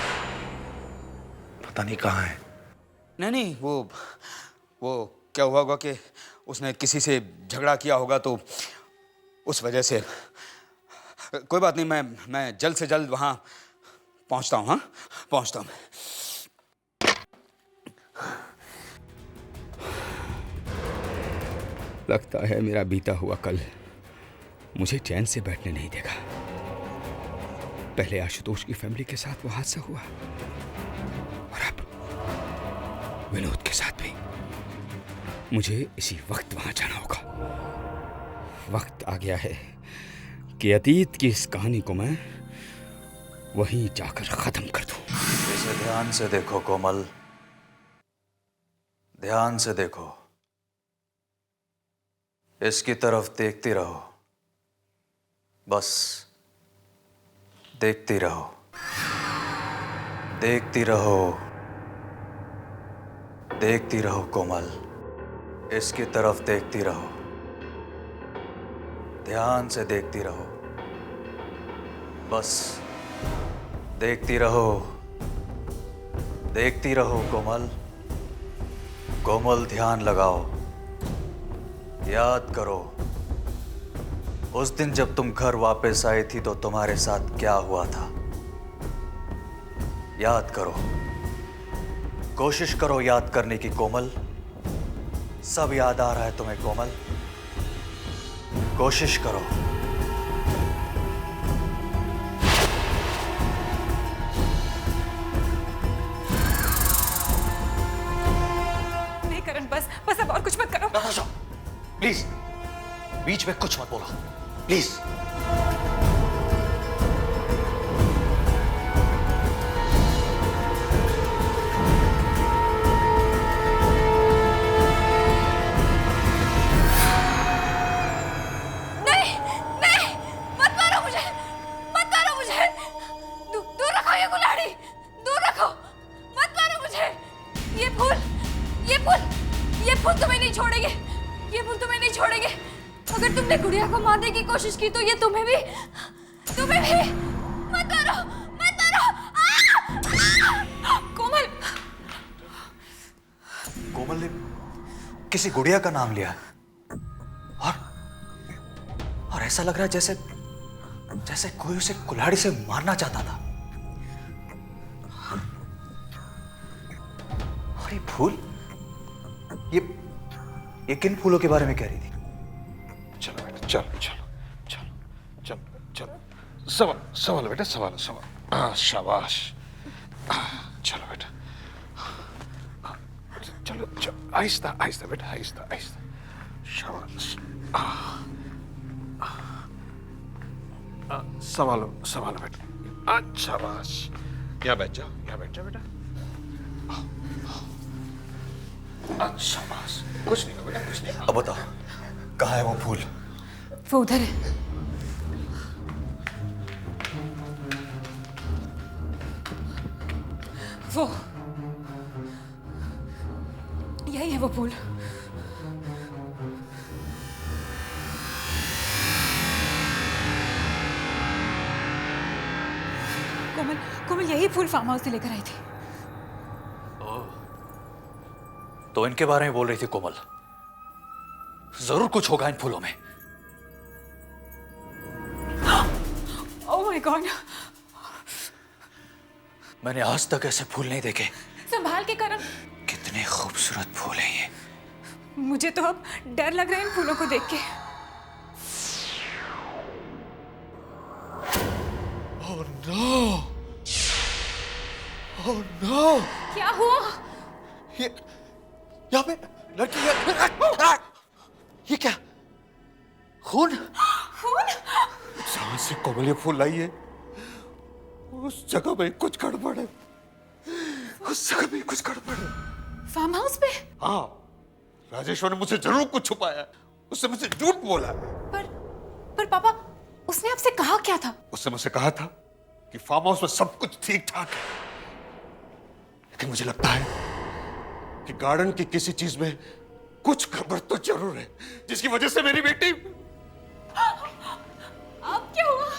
पता नहीं कहाँ है। नहीं, वो क्या हुआ होगा कि उसने किसी से झगड़ा किया होगा, तो उस वजह से। कोई बात नहीं, मैं जल्द से जल्द वहां पहुंचता हूं। हाँ, पहुंचता हूं। लगता है मेरा बीता हुआ कल मुझे चैन से बैठने नहीं देगा। पहले आशुतोष की फैमिली के साथ वो हादसा हुआ, और अब विनोद के साथ भी। मुझे इसी वक्त वहां जाना होगा। वक्त आ गया है कि अतीत की इस कहानी को मैं वहीं जाकर खत्म कर दूं। इसे ध्यान से देखो कोमल, ध्यान से देखो। इसकी तरफ देखती रहो, बस देखती रहो, देखती रहो, देखती रहो कोमल, इसकी तरफ देखती रहो, ध्यान से देखती रहो, बस देखती रहो, देखती रहो कोमल। कोमल, ध्यान लगाओ, याद करो उस दिन जब तुम घर वापस आई थी तो तुम्हारे साथ क्या हुआ था। याद करो, कोशिश करो याद करने की कोमल। सब याद आ रहा है तुम्हें कोमल, कोशिश करो। नहीं करण, बस अब और कुछ मत करो। प्लीज, बीच में कुछ मत बोलो, प्लीज। अगर तुमने गुड़िया को मारने की कोशिश की तो ये तुम्हें भी मत मारो, मत मारो। कोमल, कोमल ने किसी गुड़िया का नाम लिया और ऐसा लग रहा है जैसे कोई उसे कुल्हाड़ी से मारना चाहता था। और ये फूल, ये किन फूलों के बारे में कह रही थी? चलो बेटा, चलो चलो चलो चलो चलो, सवाल बेटा, सवाल। शाबाश। चलो बेटा, चलो चलो, आहिस्ता आहिस्ता बेटा, आहिस्ता आहिस्ता। शाबाश। संभालो बेटा। शाबाश। यहाँ बैठ जाओ, बेटा। शाबाश। कुछ नहीं बेटा, कुछ नहीं। अब बताओ, कहाँ है वो फूल? वो उधर है। वो यही है वो फूल। कोमल यही फूल फार्म हाउस से लेकर आई थी। तो इनके बारे में बोल रही थी कोमल। जरूर कुछ होगा इन फूलों में। ओह माय गॉड, मैंने आज तक ऐसे फूल नहीं देखे। संभाल के करण। कितने खूबसूरत फूल हैं ये। मुझे तो अब डर लग रहा है इन फूलों को देख के। Oh no, oh no. क्या हुआ? ये यहाँ पे लड़की है। ये क्या? खून? जहां से कोमल ये फूल लाई है उस जगह में कुछ गड़बड़ है। मुझसे कभी कुछ गड़बड़ है। फार्म हाउस पे? हाँ, राजेश्वर ने मुझसे जरूर कुछ छुपाया। उसने मुझसे झूठ बोला। पर पापा, उसने आपसे कहा क्या था? उसने मुझसे कहा था कि फार्म हाउस में सब कुछ ठीक ठाक है, लेकिन मुझे लगता है कि गार्डन की किसी चीज में कुछ गड़बड़ तो जरूर है, जिसकी वजह से मेरी बेटी। अब क्या हुआ?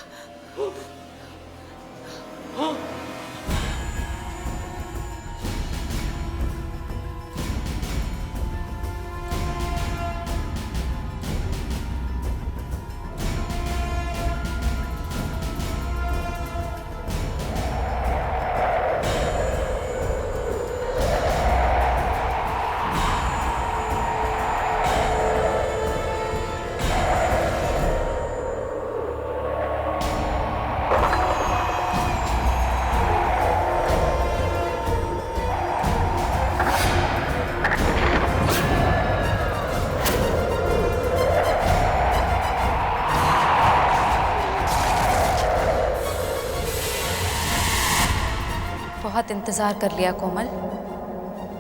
बहुत इंतजार कर लिया कोमल,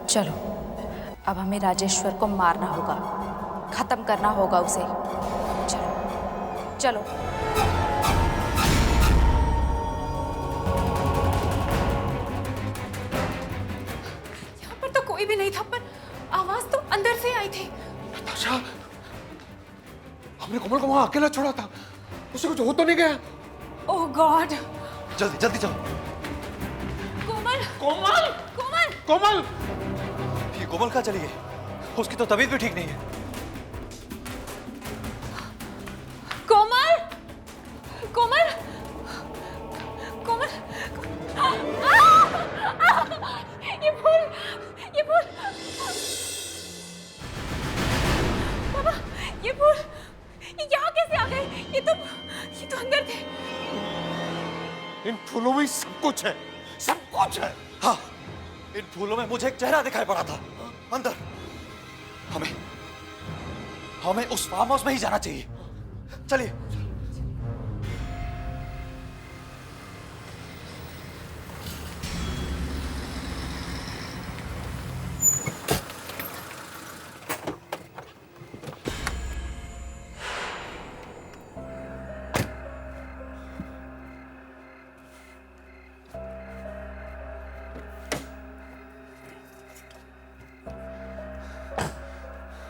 चलो अब हमें राजेश्वर को मारना होगा, खत्म करना होगा उसे। चलो चलो। यहाँ पर तो कोई भी नहीं था, पर आवाज तो अंदर से आई थी। अच्छा, हमने कोमल को वहां अकेला छोड़ा था, उसे कुछ हो तो नहीं गया? ओह गॉड! जल्दी जल्दी चलो। कोमल! कोमल! कोमल! ये कोमल कहाँ चली गई? उसकी तो तबीयत भी ठीक नहीं है। कोमल! कोमल! कोमल! ये फूल! ये फूल! पापा, ये फूल ये यहाँ कैसे आ गए? ये तो अंदर थे। इन फूलों में सब कुछ है, सब कुछ है। हाँ, इन फूलों में मुझे एक चेहरा दिखाई पड़ा था अंदर। हमें उस फार्म हाउस में ही जाना चाहिए। चलिए।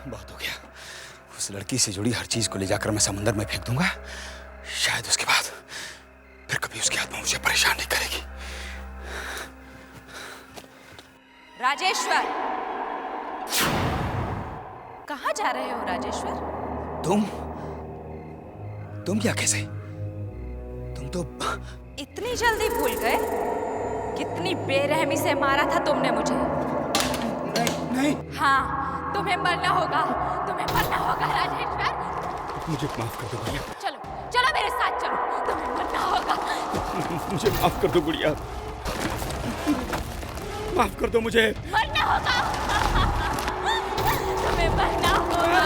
बहुत हो गया। उस लड़की से जुड़ी हर चीज को ले जाकर मैं समंदर में फेंक दूंगा। शायद उसके बाद फिर कभी उसकी आत्मा मुझे परेशान नहीं करेगी। राजेश्वर, कहाँ जा रहे हो राजेश्वर? तुम क्या कैसे? तुम तो इतनी जल्दी भूल गए? कितनी बेरहमी से मारा था तुमने मुझे। नहीं। हाँ, तुम्हें मरना होगा, तुम्हें मरना होगा राजेश्वर। मुझे माफ कर दो गुड़िया। चलो चलो मेरे साथ चलो, तुम्हें मरना होगा। मुझे माफ कर दो गुड़िया, माफ कर दो मुझे। मरना होगा, तुम्हें मरना होगा।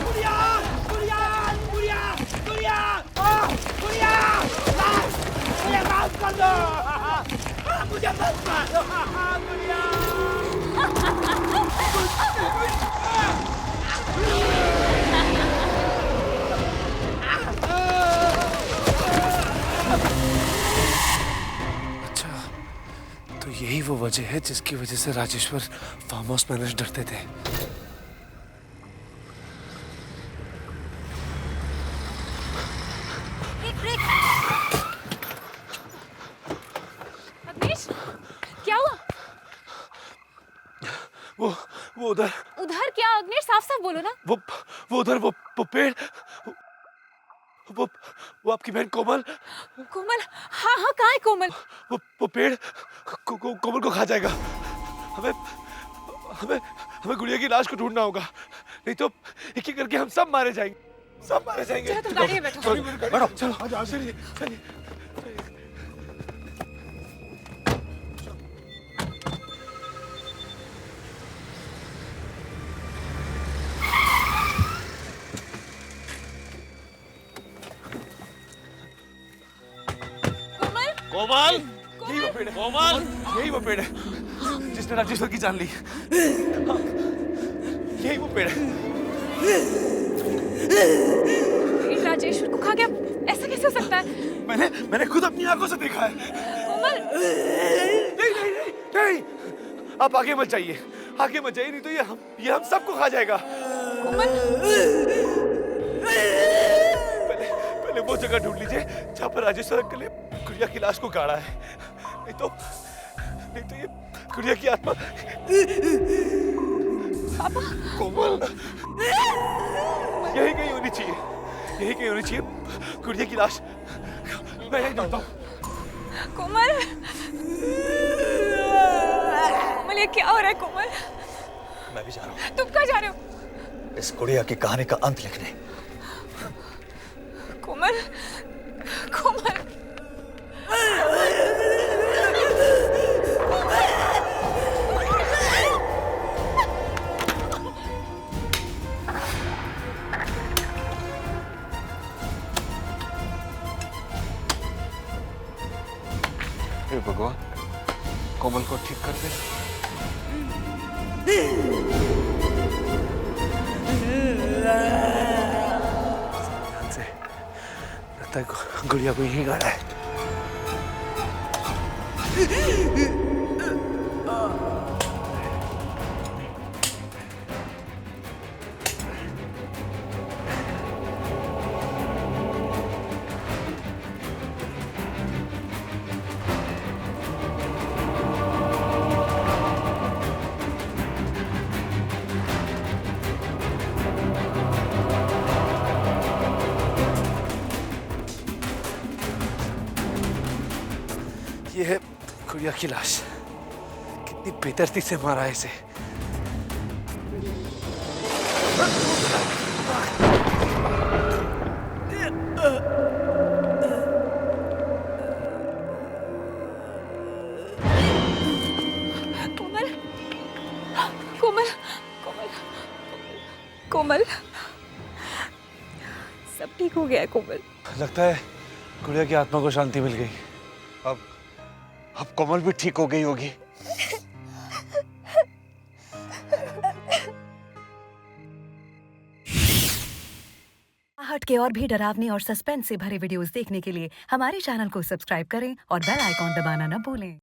गुड़िया, गुड़िया, गुड़िया, गुड़िया, गुड़िया, मुझे माफ कर दो, मुझे माफ कर दो, गुड़िया। अच्छा, तो यही वो वजह है जिसकी वजह से राजेश्वर फार्म हाउस मैनेजर डरते थे। अग्निश, क्या हुआ? वो उधर। उधर क्या अग्निश? साफ साफ बोलो ना। वो उधर, वो पेड़, वो आपकी बहन कोमल। कोमल? हाँ हाँ, कहाँ है कोमल? वो पेड़ कोमल को खा जाएगा। हमें हमें हमें गुड़िया की लाश को ढूंढना होगा, नहीं तो एक एक करके हम सब मारे जाएंगे, सब मारे जाएंगे। चलो तुम गाड़ी में बैठो। बैठो, चलो चलिए चलिए। कोमल, यही वो पेड़ है कोमल, यही वो पेड़ है जिसने राजेश्वर की जान ली। यही वो पेड़ है। राजेश्वर को खा गया, ऐसा कैसे हो सकता है? मैंने खुद अपनी आंखों से देखा है। कोमल, नहीं नहीं नहीं नहीं, आप आगे मत जाइए, आगे मत जाइए, नहीं तो ये हम सबको खा जाएगा। कोमल, पहले वो जगह ढूंढ लीजिए जहाँ पर राजेश्वर अंकल ने गुड़िया की लाश को गाड़ा है। नहीं तो ये गुड़िया की आत्मा। पापा, कोमल, यही कहीं होनी चाहिए, यही कहीं होनी चाहिए गुड़िया की लाश। मैं यही ढूंढता हूँ। कोमल, कोमल, ये क्या हो रहा है कोमल? मैं भी जा रहा हूँ तुम कहाँ जा रहे हो? इस गुड़िया की कहानी का अंत लिखने। कोमल, कोमल, हे भगवान, कोमल को ठीक कर दे। ध्यान से, लगता है गुड़िया को यहीं गाड़ा है। ये है गुड़िया की लाश। कितनी बेदर्दी से मारा है इसे। कोमल, कोमल, कोमल, कोमल, सब ठीक हो गया है कोमल। लगता है गुड़िया की आत्मा को शांति मिल गई। अब कोमल भी ठीक हो गई होगी। आहट के और भी डरावने और सस्पेंस से भरे वीडियोस देखने के लिए हमारे चैनल को सब्सक्राइब करें और बेल आइकॉन दबाना न भूलें।